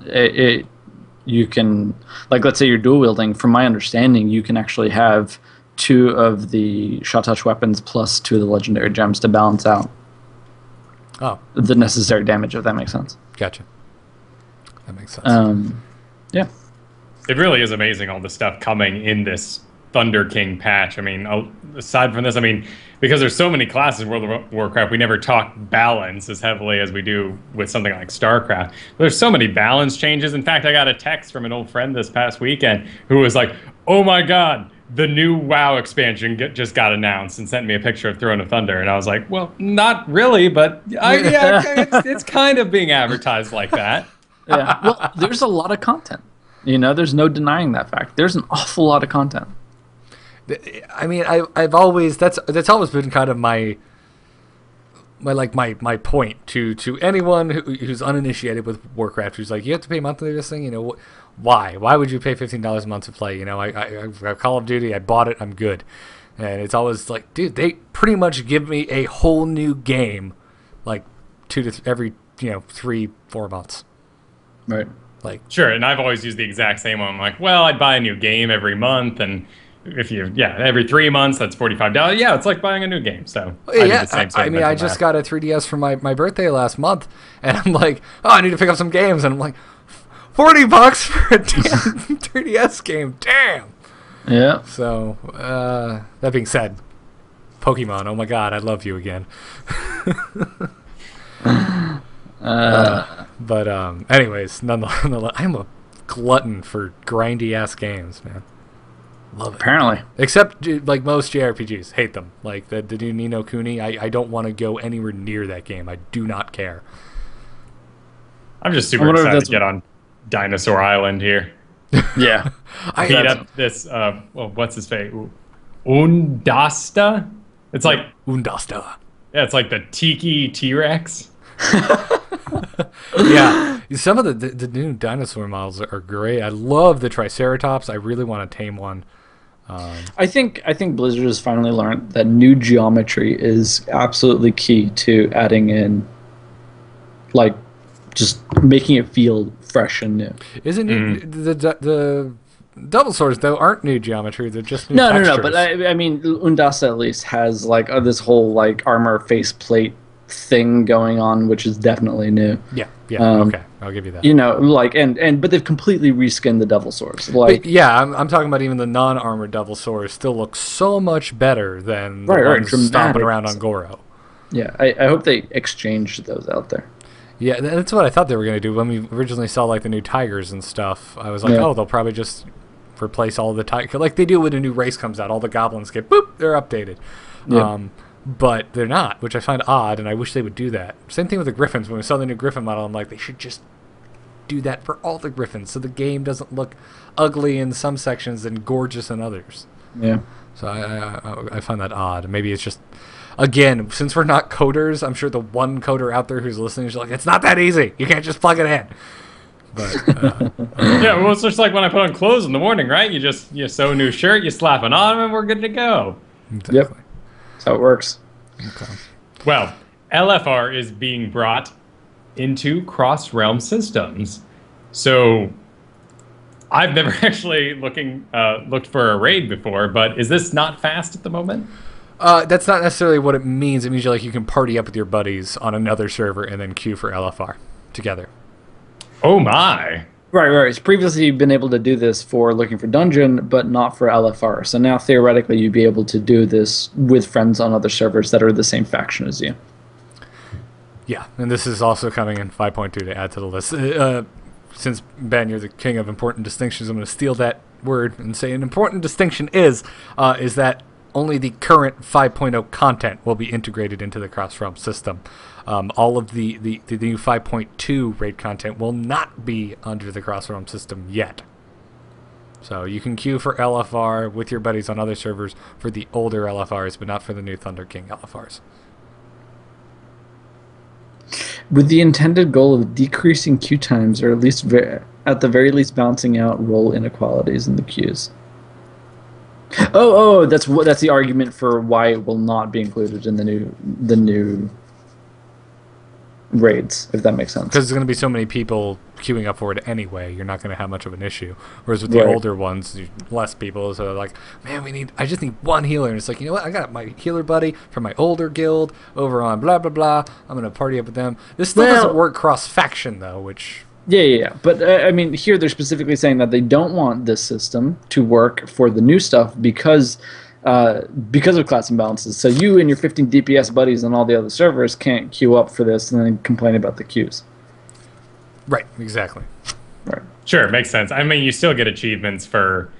you can, like, let's say you're dual wielding. From my understanding, you can actually have 2 of the shot touch weapons plus 2 of the legendary gems to balance out the necessary damage, if that makes sense. Gotcha. That makes sense. Yeah. It really is amazing, all the stuff coming in this Thunder King patch. I mean, aside from this, I mean, because there's so many classes in World of Warcraft, we never talk balance as heavily as we do with something like StarCraft. There's so many balance changes. In fact, I got a text from an old friend this past weekend who was like, oh my God, the new WoW expansion just got announced, and sent me a picture of Throne of Thunder. And I was like, well, not really, but it's kind of being advertised like that. Yeah. Well, there's a lot of content. You know, there's no denying that fact. There's an awful lot of content. I mean, I've always that's always been kind of my point to anyone who's uninitiated with Warcraft, who's like, you have to pay monthly for this thing. You know, why would you pay $15 a month to play? You know, I Call of Duty, I bought it, I'm good. And it's always like, dude, they pretty much give me a whole new game, like every 3-4 months. Right. Like, sure, and I've always used the exact same one. I'm like, well, I'd buy a new game every month, and if every 3 months, that's $45. Yeah, it's like buying a new game. So I just got a 3DS for my birthday last month, and I'm like, oh, I need to pick up some games, and I'm like, $40 for a damn 3DS game, damn. Yeah. So that being said, Pokemon, oh my God, I love you again. But anyways, nonetheless, I'm a glutton for grindy ass games, man. Love it. Apparently. Except like most JRPGs, hate them. Like the new Ni no Kuni, I don't want to go anywhere near that game. I do not care. I'm just super excited to get on Dinosaur Island here. Yeah. Beat up this what's his face? Undasta? It's like Undasta. Yeah, it's like the Tiki T-Rex. Yeah, some of the new dinosaur models are great. I love the Triceratops. I really want to tame one. I think Blizzard has finally learned that new geometry is absolutely key to adding in, like, just making it feel fresh and new. Isn't the double swords though aren't new geometry? They're just new textures. No. But I mean, Undasa at least has like this whole like armor faceplate thing going on, which is definitely new. Yeah. Okay, I'll give you that. You know, like but they've completely reskinned the devil swords. Like, but yeah, I'm talking about even the non-armored devil swords still look so much better than the ones stomping around on Goro. Yeah, I hope they exchange those out there. Yeah, that's what I thought they were going to do. When we originally saw like the new tigers and stuff, I was like, oh, they'll probably just replace all the tigers. Like they do when a new race comes out, all the goblins get, boop, they're updated. Yeah. But they're not, which I find odd, and I wish they would do that. Same thing with the Griffins. When we saw the new Griffin model, I'm like, they should just do that for all the Griffins, so the game doesn't look ugly in some sections and gorgeous in others. Yeah. So I find that odd. Maybe it's just, again, since we're not coders, I'm sure the one coder out there who's listening is like, it's not that easy. You can't just plug it in. But yeah, well, it's just like when I put on clothes in the morning, right? You sew a new shirt, you slap it on, and we're good to go. Exactly. Yep. That's how it works. Okay. Well, LFR is being brought into cross-realm systems. So I've never actually looked for a raid before, but is this not fast at the moment? That's not necessarily what it means. It means you can party up with your buddies on another server and then queue for LFR together. Oh my. Right. So previously you've been able to do this for looking for dungeon, but not for LFR. So now theoretically you'd be able to do this with friends on other servers that are the same faction as you. Yeah, and this is also coming in 5.2 to add to the list. Since, Ben, you're the king of important distinctions, I'm going to steal that word and say an important distinction is that only the current 5.0 content will be integrated into the cross-realm system. All of the new 5.2 raid content will not be under the cross-realm system yet. So you can queue for LFR with your buddies on other servers for the older LFRs, but not for the new Thunder King LFRs. with the intended goal of decreasing queue times, or at least at the very least balancing out role inequalities in the queues. That's the argument for why it will not be included in the new raids, if that makes sense. Because there's going to be so many people queuing up for it anyway, you're not going to have much of an issue. Whereas with the older ones, less people, so they're like, man, I just need one healer. And it's like, you know what, I got my healer buddy from my older guild over on blah, blah, blah. I'm going to party up with them. This still doesn't work cross-faction, though, which... Yeah. But, I mean, here they're specifically saying that they don't want this system to work for the new stuff because of class imbalances. So you and your 15 DPS buddies on all the other servers can't queue up for this and then complain about the queues. Right, exactly. Right. Sure, makes sense. I mean, you still get achievements for,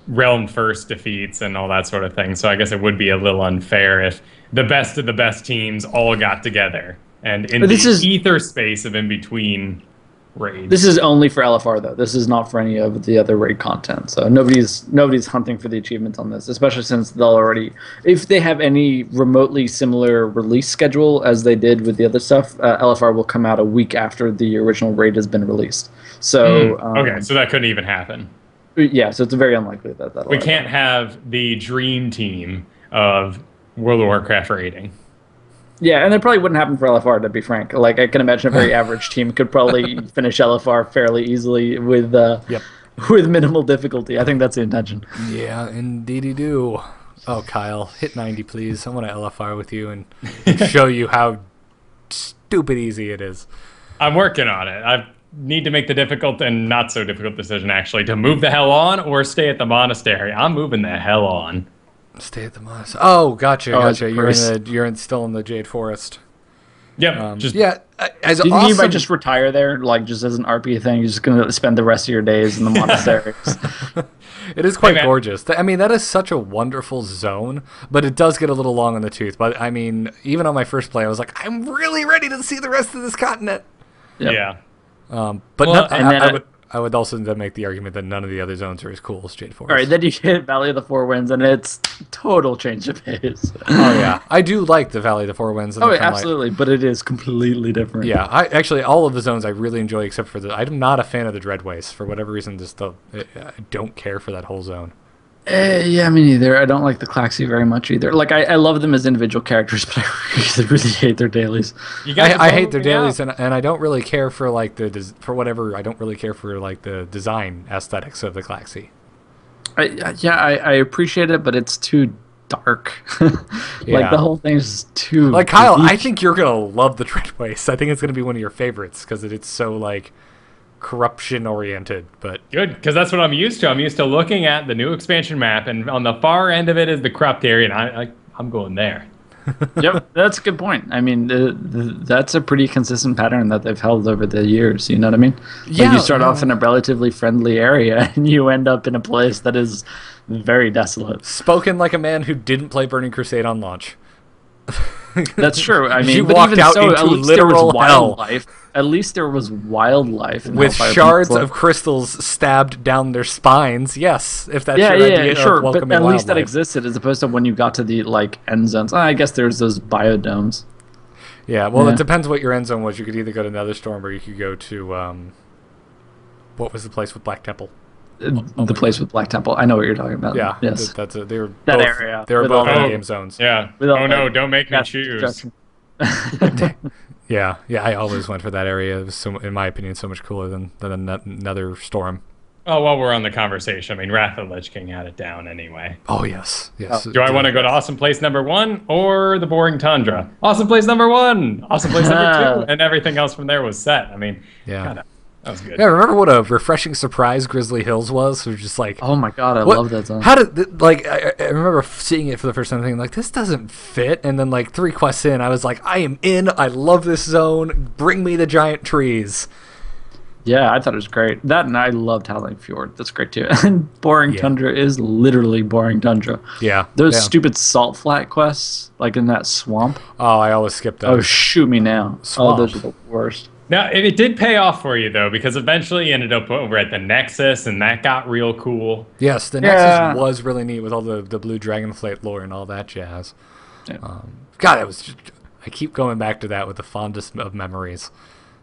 Realm first defeats and all that sort of thing. So I guess it would be a little unfair if the best of the best teams all got together and in ether space of in between raids. This is only for LFR though. This is not for any of the other raid content. So nobody's hunting for the achievements on this, especially since they'll already, if they have any remotely similar release schedule as they did with the other stuff, LFR will come out a week after the original raid has been released. So okay, so that couldn't even happen. Yeah, so it's very unlikely that we can't have the dream team of World of Warcraft raiding. Yeah, and it probably wouldn't happen for LFR, to be frank. Like, I can imagine a very average team could probably finish LFR fairly easily with minimal difficulty. I think that's the intention. Yeah, indeedy do. Oh, Kyle, hit 90, please. I want to LFR with you and show you how stupid easy it is. I'm working on it. I need to make the difficult and not so difficult decision, actually, to move the hell on or stay at the monastery. I'm moving the hell on. Stay at the monastery. Oh, gotcha. You're still in the Jade Forest. Yep. Do you think you might just retire there, like just as an RP thing? You're just gonna spend the rest of your days in the monasteries. It is quite gorgeous. I mean, that is such a wonderful zone, but it does get a little long on the tooth. But I mean, even on my first play, I was like, I'm really ready to see the rest of this continent. Yep. Yeah. I would also then make the argument that none of the other zones are as cool as Jade Forest. All right, then you hit Valley of the Four Winds, and it's total change of pace. Oh yeah, I do like the Valley of the Four Winds. And absolutely, but it is completely different. Yeah, all of the zones I really enjoy, except for I'm not a fan of the Dreadwaste for whatever reason. I don't care for that whole zone. Yeah, me neither. I don't like the Klaxi very much either. Like, I love them as individual characters, but I really hate their dailies. I hate their dailies, and I don't really care for I don't really care for like the design aesthetics of the Klaxi. I appreciate it, but it's too dark. Like the whole thing's too. Like Kyle, I think you're gonna love the Dreadwaste. I think it's gonna be one of your favorites because it's so like corruption oriented. But good, because that's what I'm used to. I'm used to looking at the new expansion map, and on the far end of it is the corrupt area, and I'm going there. Yep, that's a good point. I mean, that's a pretty consistent pattern that they've held over the years. You know what I mean? Yeah. Like you start off in a relatively friendly area, and you end up in a place that is very desolate. Spoken like a man who didn't play Burning Crusade on launch. That's true. I mean, you walked out into literal hell. At least there was wildlife with shards of crystals stabbed down their spines. Yes, if that's your idea sure. of welcoming but at wildlife. Least that existed, as opposed to when you got to the end zones. I guess there's those biodomes. Yeah, well, it depends what your end zone was. You could either go to Netherstorm or you could go to what was the place with Black Temple? The place with Black Temple. I know what you're talking about. Yeah, yes. They were that both, area. They were both in-game zones. Yeah. No, don't make me choose. Yeah, I always went for that area. It was, in my opinion, so much cooler than another storm. Oh, while we're on the conversation, I mean, Wrath of the Lich King had it down anyway. Oh, yes. Do I want to go to Awesome Place number 1 or the Boring Tundra? Awesome Place number 1, Awesome Place number 2, and everything else from there was set. I mean, that was good. Yeah, remember what a refreshing surprise Grizzly Hills was? It was just like, oh my god, I love that zone. How did I remember seeing it for the first time, thinking like, this doesn't fit, and then like 3 quests in, I was like, I am in. I love this zone. Bring me the giant trees. Yeah, I thought it was great. That, and I loved Howling Fjord. That's great too. And Boring Tundra is literally Boring Tundra. Yeah. Those stupid salt flat quests, like in that swamp. Oh, I always skip those. Oh, shoot me now. Swamp. Oh, those are the worst. Now, it did pay off for you, though, because eventually you ended up over at the Nexus, and that got real cool. Yes, the Nexus was really neat with all the blue Dragonflight lore and all that jazz. Yeah. God, it was just... I keep going back to that with the fondest of memories.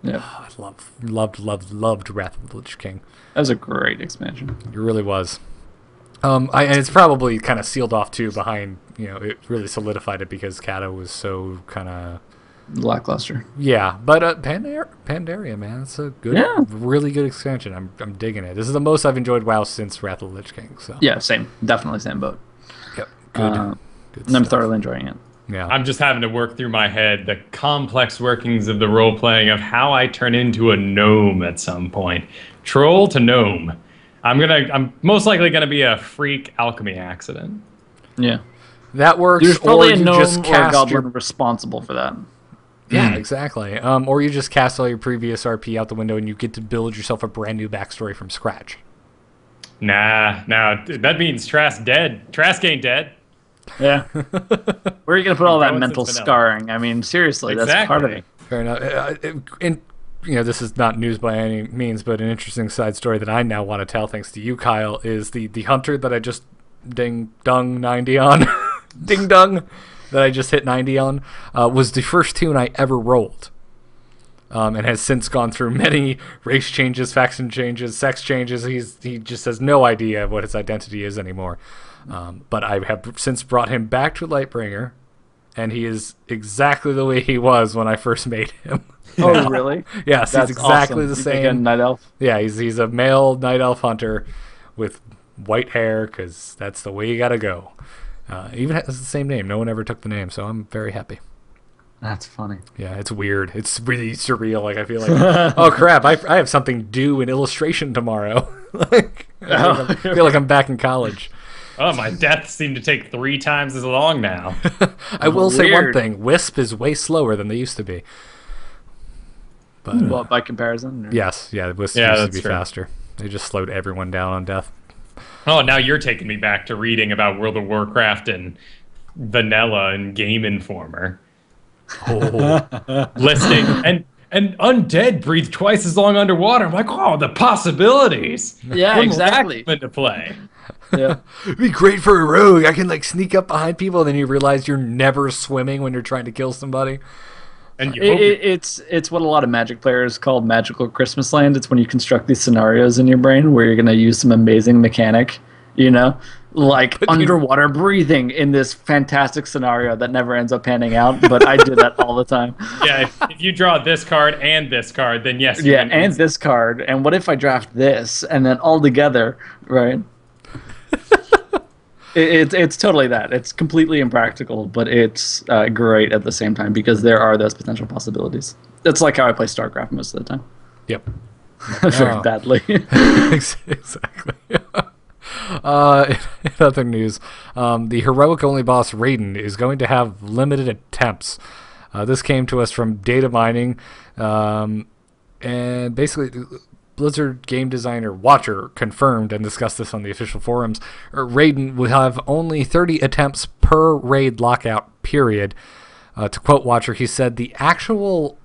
Yeah, I loved Wrath of the Lich King. that was a great expansion. It really was. And it's probably kind of sealed off too behind, it really solidified it because Kato was so kind of Lackluster. Yeah, but Pandaria, man, it's a good, really good expansion. I'm digging it. This is the most I've enjoyed WoW since Wrath of the Lich King. So Yeah, same. Definitely same boat. Yep, good. Good And I'm stuff. thoroughly enjoying it. Yeah, I'm just having to work through my head the complex workings of the role playing of how I turn into a gnome at some point. Troll to gnome. I'm most likely gonna be a freak alchemy accident. Yeah. that works. There's probably or a you gnome just or a cast goblin responsible for that. Yeah, exactly. Or you just cast all your previous RP out the window and you get to build yourself a brand new backstory from scratch. Nah, that means Trask dead. Trask ain't dead. Yeah. Where are you going to put all that Going mental since vanilla. scarring? I mean, seriously, that's part of it. Fair enough. And this is not news by any means, but an interesting side story that I now want to tell, thanks to you, Kyle, is the hunter that I just ding dung 90 on, ding dung, that I just hit 90 on, was the first tune I ever rolled. And has since gone through many race changes, faction changes, sex changes. He just has no idea what his identity is anymore. But I have since brought him back to Lightbringer, and he is exactly the way he was when I first made him. Oh, really? Yes, That's he's exactly awesome. the You make a same. night elf? Yeah, he's a male night elf hunter with white hair, because that's the way you gotta go. Even has the same name. No one ever took the name, so I'm very happy. That's funny. Yeah, it's weird. It's really surreal. Like, I feel like, oh crap, I have something due in illustration tomorrow. I feel like I'm back in college. Oh, my deaths seem to take 3 times as long now. I will say one Weird. thing: Wisp is way slower than they used to be. But Well, by comparison? Or? yes, Wisp Yeah, used to that's be true. faster. They just slowed everyone down on death. Oh, now you're taking me back to reading about World of Warcraft and vanilla and Game Informer. Listing and undead breathe twice as long underwater. I'm like, oh, the possibilities. Yeah, When will that exactly. come into play? Yeah. It'd be great for a rogue. I can sneak up behind people, and then you realize you're never swimming when you're trying to kill somebody. And you hope It's what a lot of Magic players call magical Christmas land. It's when you construct these scenarios in your brain where you're going to use some amazing mechanic, like underwater breathing in this fantastic scenario that never ends up panning out. But I do that all the time. yeah, if you draw this card and this card, then yes. Yeah, and this card. And what if I draft this and then all together, right? It's totally that. It's completely impractical, but it's great at the same time because there are those potential possibilities. It's like how I play StarCraft most of the time. Yep. Very badly. Exactly. In other news, the heroic-only boss Raiden is going to have limited attempts. This came to us from data mining, and basically Blizzard game designer Watcher confirmed and discussed this on the official forums. Raiden will have only 30 attempts per raid lockout period. To quote Watcher, he said, "The actual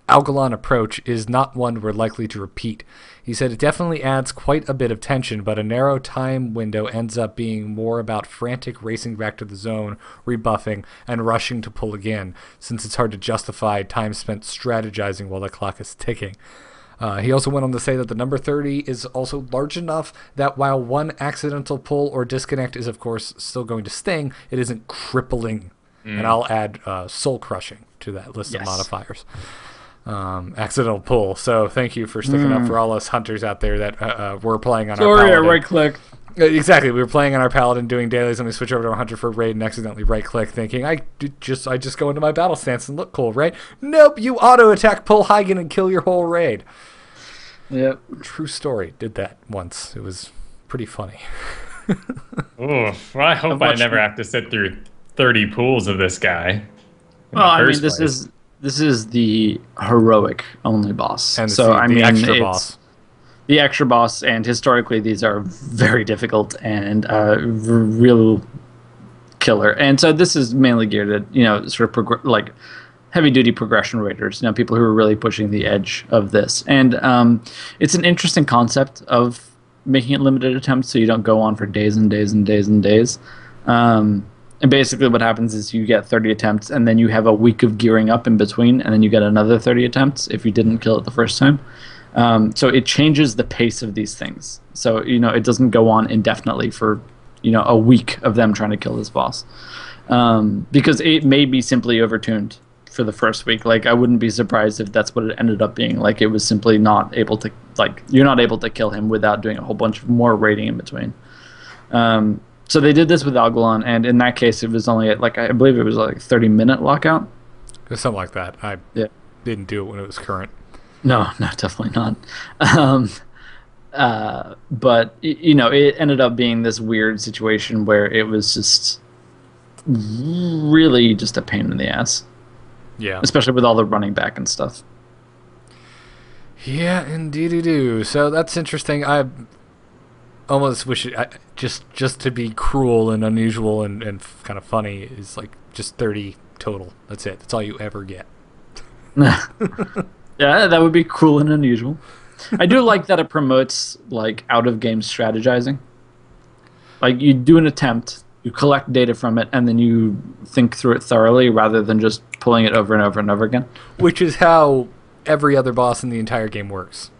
Algalon approach is not one we're likely to repeat." He said it definitely adds quite a bit of tension, but a narrow time window ends up being more about frantic racing back to the zone, rebuffing, and rushing to pull again, since it's hard to justify time spent strategizing while the clock is ticking. He also went on to say that the number 30 is also large enough that while one accidental pull or disconnect is, of course, still going to sting, it isn't crippling. And I'll add soul crushing to that list of modifiers. Accidental pull. So thank you for sticking up for all us hunters out there that were playing on our paladin. right click. Exactly. We were playing on our paladin doing dailies, and we switch over to a hunter for a raid and accidentally right click, thinking I just go into my battle stance and look cool, right? Nope, you auto attack, pull Hygen, and kill your whole raid. Yep. True story. Did that once. It was pretty funny. Oof. Well, I hope I never have to sit through 30 pools of this guy. Well, I mean, this is the heroic only boss, And so the extra it's boss. the extra boss, and historically these are very difficult and real killer. And so this is mainly geared at sort of like heavy duty progression raiders, people who are really pushing the edge of this. And it's an interesting concept of making it limited attempts, so you don't go on for days and days and days and days. And basically what happens is you get 30 attempts, and then you have a week of gearing up in between, and then you get another 30 attempts if you didn't kill it the first time. So it changes the pace of these things. So, it doesn't go on indefinitely for, a week of them trying to kill this boss. Because it may be simply overtuned for the first week. Like, I wouldn't be surprised if that's what it ended up being. Like, it was simply not able to, you're not able to kill him without doing a whole bunch of more raiding in between. So they did this with Algalon, and in that case, it was only at, I believe it was 30-minute lockout. Something like that. I didn't do it when it was current. No, definitely not. But it ended up being this weird situation where it was just really just a pain in the ass. Yeah. Especially with all the running back and stuff. Yeah, indeed do. So that's interesting. I almost wish it, just to be cruel and unusual and kind of funny is just 30 total. That's it. That's all you ever get. Yeah, that would be cruel and unusual. I do like that it promotes out of game strategizing. You do an attempt, you collect data from it, and then you think through it thoroughly rather than just pulling it over and over and over again. Which is how every other boss in the entire game works.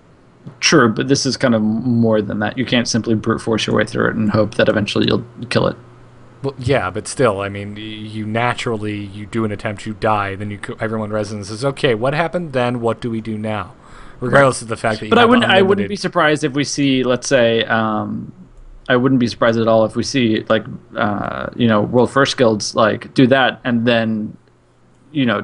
True, but this is kind of more than that. You can't simply brute force your way through it and hope that eventually you'll kill it. Well, yeah, but still, I mean, you do an attempt, you die, then everyone rests and says, okay, what happened then? What do we do now? Regardless of the fact that you have unlimited... I wouldn't be surprised if we see, let's say, I wouldn't be surprised at all if we see, World First Guilds, do that and then,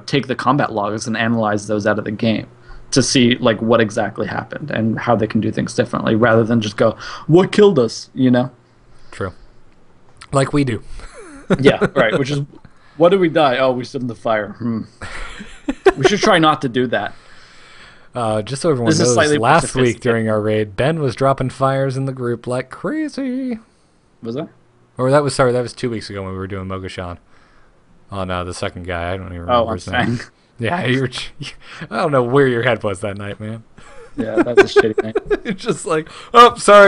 take the combat logs and analyze those out of the game to see, what exactly happened and how they can do things differently rather than just go, what killed us, True. Like we do. Yeah, right, which is, what did we die? Oh, we stood in the fire. We should try not to do that. Just so everyone knows, last week during our raid, Ben was dropping fires in the group like crazy. Was that? Or that was 2 weeks ago when we were doing Mogoshan. On the second guy, I don't even remember his name. Yeah, I don't know where your head was that night, man. Yeah, that's a shitty night. It's just sorry,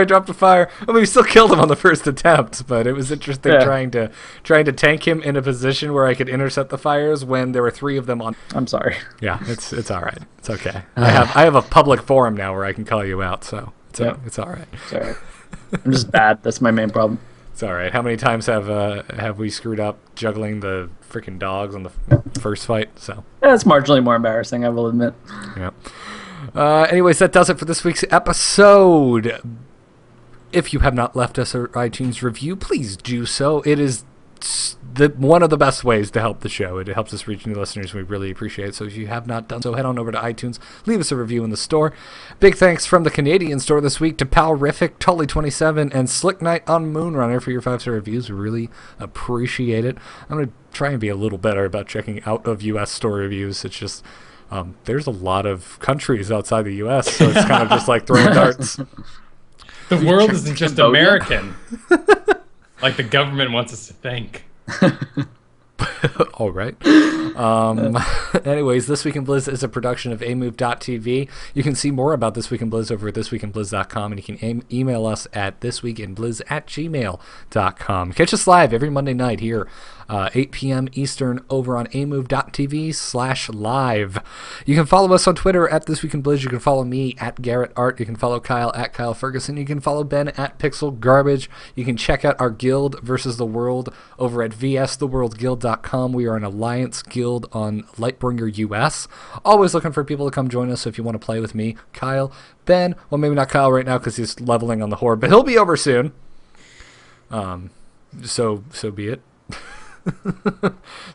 I dropped a fire. I mean, we still killed him on the first attempt, but it was interesting trying to tank him in a position where I could intercept the fires when there were 3 of them on. I'm sorry. Yeah, it's all right. It's okay. I have a public forum now where I can call you out, so it's all right. It's all right. I'm just bad. That's my main problem. It's all right. How many times have we screwed up juggling the freaking dogs on the first fight? So yeah, it's marginally more embarrassing, I will admit. Yeah. Anyways, that does it for this week's episode. If you have not left us an iTunes review, please do so. It is one of the best ways to help the show. It helps us reach new listeners. We really appreciate it. So if you have not done so, head on over to iTunes. Leave us a review in the store. Big thanks from the Canadian store this week to Palrific, Tully27, and Slick Knight on Moonrunner for your 5-star reviews. We really appreciate it. I'm going to try and be a little better about checking out of U.S. store reviews. It's just... there's a lot of countries outside the U.S., so it's kind of just like throwing darts. The world isn't just American. Like the government wants us to think. All right. Anyways, This Week in Blizz is a production of amove.tv. You can see more about This Week in Blizz over at thisweekinblizz.com, and you can email us at thisweekinblizz@gmail.com. Catch us live every Monday night here, 8 p.m. Eastern, over on amove.tv/live. You can follow us on Twitter at This Week in Blizz. You can follow me at Garrett Art. You can follow Kyle at Kyle Ferguson. You can follow Ben at Pixel Garbage. You can check out our guild versus the world over at vstheworldguild.com. We are an alliance guild on Lightbringer US. Always looking for people to come join us. So if you want to play with me, Kyle, Ben, well, maybe not Kyle right now because he's leveling on the Horde, but he'll be over soon. So be it.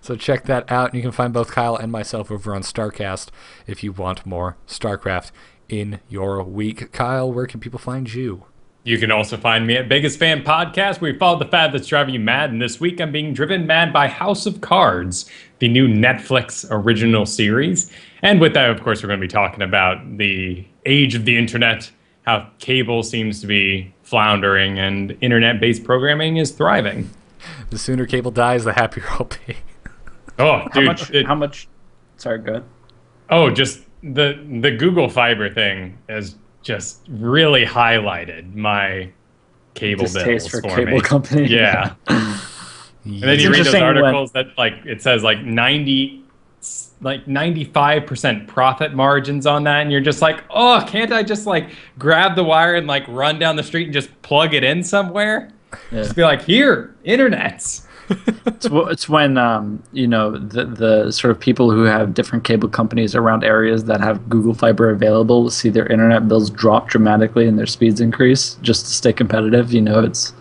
So check that out, and you can find both Kyle and myself over on StarCast if you want more StarCraft in your week. Kyle, where can people find you? You can also find me at Biggest Fan Podcast, where we follow the fad that's driving you mad. And this week I'm being driven mad by House of Cards, the new Netflix original series. And with that, of course, we're going to be talking about the age of the internet, how cable seems to be floundering and internet-based programming is thriving. The sooner cable dies, the happier I'll be. Oh, dude. How much? Sorry, go ahead. Oh, just the Google Fiber thing has just really highlighted my cable distaste bills for for cable me. Company. Yeah. And then you read those articles that like it says like 95% profit margins on that, and you're just like, oh, can't I just like grab the wire and like run down the street and just plug it in somewhere? Yeah. Just be like, here, internets. It's when the sort of people who have different cable companies around areas that have Google Fiber available see their internet bills drop dramatically and their speeds increase just to stay competitive. It's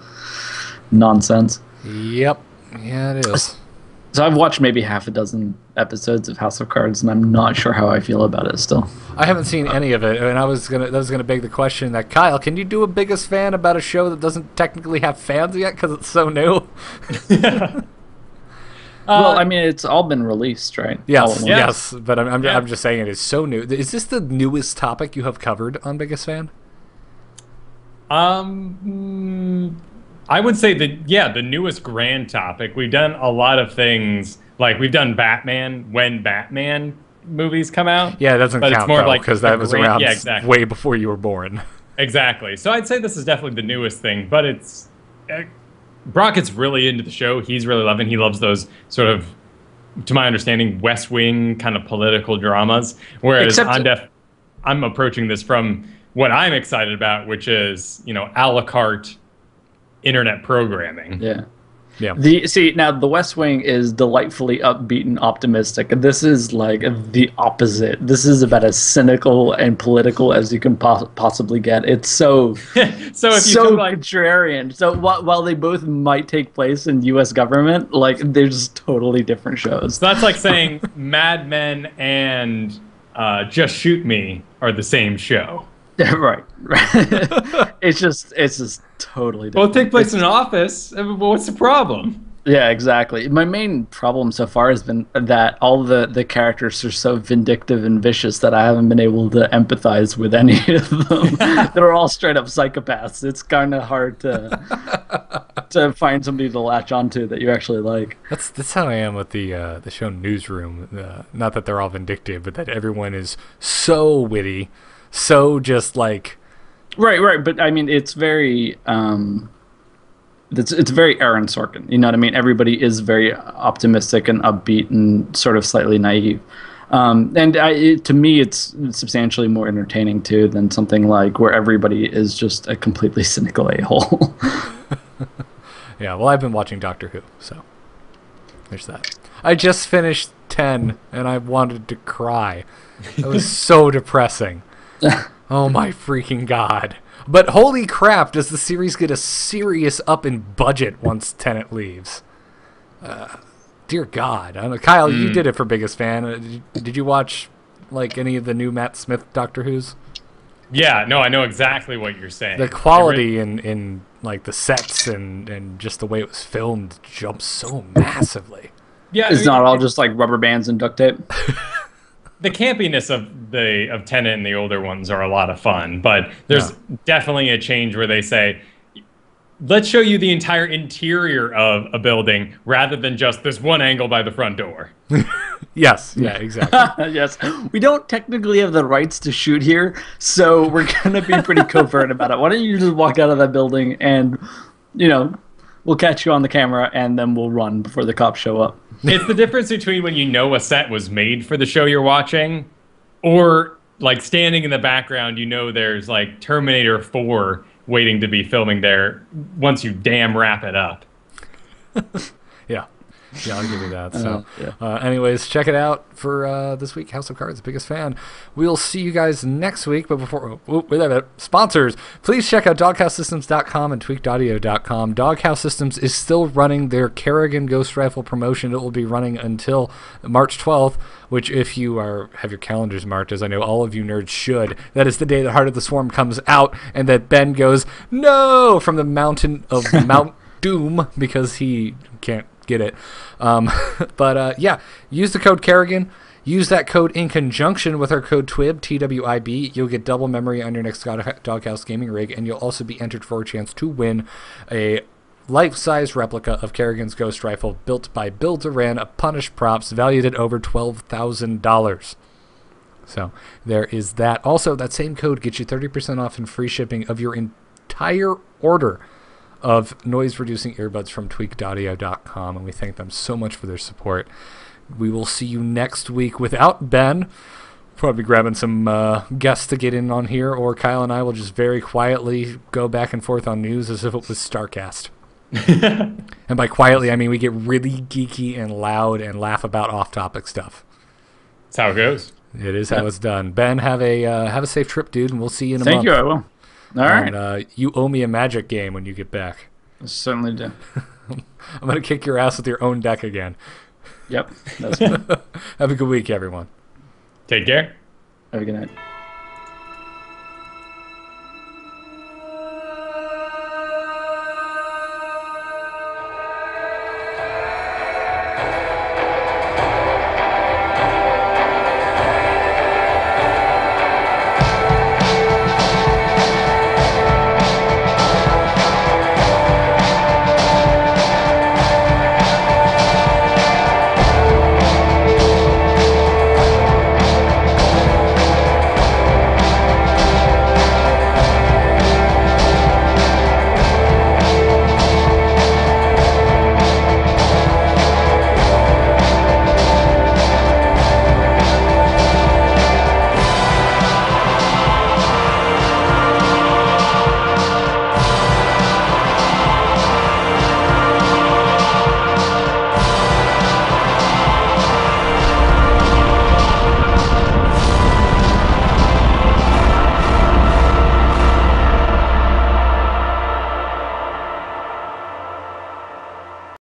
nonsense. Yep. Yeah, it is. So I've watched maybe half a dozen episodes of House of Cards, and I'm not sure how I feel about it still. I haven't seen any of it, and that was gonna beg the question that Kyle, can you do a biggest fan about a show that doesn't technically have fans yet because it's so new? Well, I mean, it's all been released, right? Yes, but I'm just saying it is so new. Is this the newest topic you have covered on Biggest Fan? I would say the newest grand topic. We've done a lot of things, like we've done Batman when Batman movies come out. Yeah, it doesn't count though, because that was around way before you were born. Exactly. So I'd say this is definitely the newest thing, but it's Brockett's really into the show. He's really loving. He loves those sort of, to my understanding, West Wing kind of political dramas. Whereas I'm approaching this from what I'm excited about, which is a la carte internet programming. Yeah. Now the West Wing is delightfully upbeat and optimistic. This is like the opposite. This is about as cynical and political as you can possibly get. It's so contrarian. So while they both might take place in U.S. government, like they're just totally different shows. So that's like saying Mad Men and Just Shoot Me are the same show. Right. It's just totally different. Both take place in an office. What's the problem? Yeah, exactly. My main problem so far has been that all the characters are so vindictive and vicious that I haven't been able to empathize with any of them. They're all straight up psychopaths. It's kind of hard to find somebody to latch onto that you actually like. That's how I am with the show Newsroom. Not that they're all vindictive, but that everyone is so witty. So just like right, but I mean it's very it's very Aaron Sorkin. You know what I mean? Everybody is very optimistic and upbeat and sort of slightly naive. To me, it's substantially more entertaining too than something like where everybody is just a completely cynical a-hole. Yeah, well, I've been watching Doctor Who, so there's that. I just finished 10 and I wanted to cry. It was so depressing. Oh my freaking god. But holy crap, does the series get a serious up in budget once Tenet leaves? Dear god. I don't know. Kyle, you did it for Biggest Fan. Did you watch like any of the new Matt Smith Doctor Who's? Yeah, no, I know exactly what you're saying. The quality in like the sets and just the way it was filmed jumps so massively. Yeah, it's not all just like rubber bands and duct tape. The campiness of Tenet and the older ones are a lot of fun, but there's definitely a change where they say, let's show you the entire interior of a building rather than just this one angle by the front door. Yes, yeah, exactly. Yes, we don't technically have the rights to shoot here, so we're going to be pretty covert about it. Why don't you just walk out of that building and, we'll catch you on the camera and then we'll run before the cops show up. It's the difference between when you know a set was made for the show you're watching or like standing in the background, there's like Terminator 4 waiting to be filming there once you damn wrap it up. Yeah, I'll give you that. So, anyways, check it out for this week. House of Cards, Biggest Fan. We'll see you guys next week. But before sponsors, please check out DogHouseSystems.com and TweakedAudio.com. Doghouse Systems is still running their Kerrigan Ghost Rifle promotion. It will be running until March 12th. Which, if you have your calendars marked, as I know all of you nerds should, that is the day that Heart of the Swarm comes out, and that Ben goes no from the mountain of Mount Doom because he can't get it. But use the code Kerrigan. Use that code in conjunction with our code TWIB, TWIB. You'll get double memory on your next Doghouse gaming rig, and you'll also be entered for a chance to win a life-size replica of Kerrigan's Ghost Rifle built by Bill Duran of Punish Props, valued at over $12,000. So there is that. Also, that same code gets you 30% off and free shipping of your entire order of noise-reducing earbuds from tweakedaudio.com, and we thank them so much for their support. We will see you next week without Ben. Probably grabbing some guests to get in on here, or Kyle and I will just very quietly go back and forth on news as if it was StarCast. And by quietly, I mean we get really geeky and loud and laugh about off-topic stuff. That's how it goes. It is how it's done. Ben, have a safe trip, dude, and we'll see you in a month. Thank you, I will. All right. And you owe me a Magic game when you get back. I certainly do. I'm going to kick your ass with your own deck again. Yep. That's fine. Have a good week, everyone. Take care. Have a good night.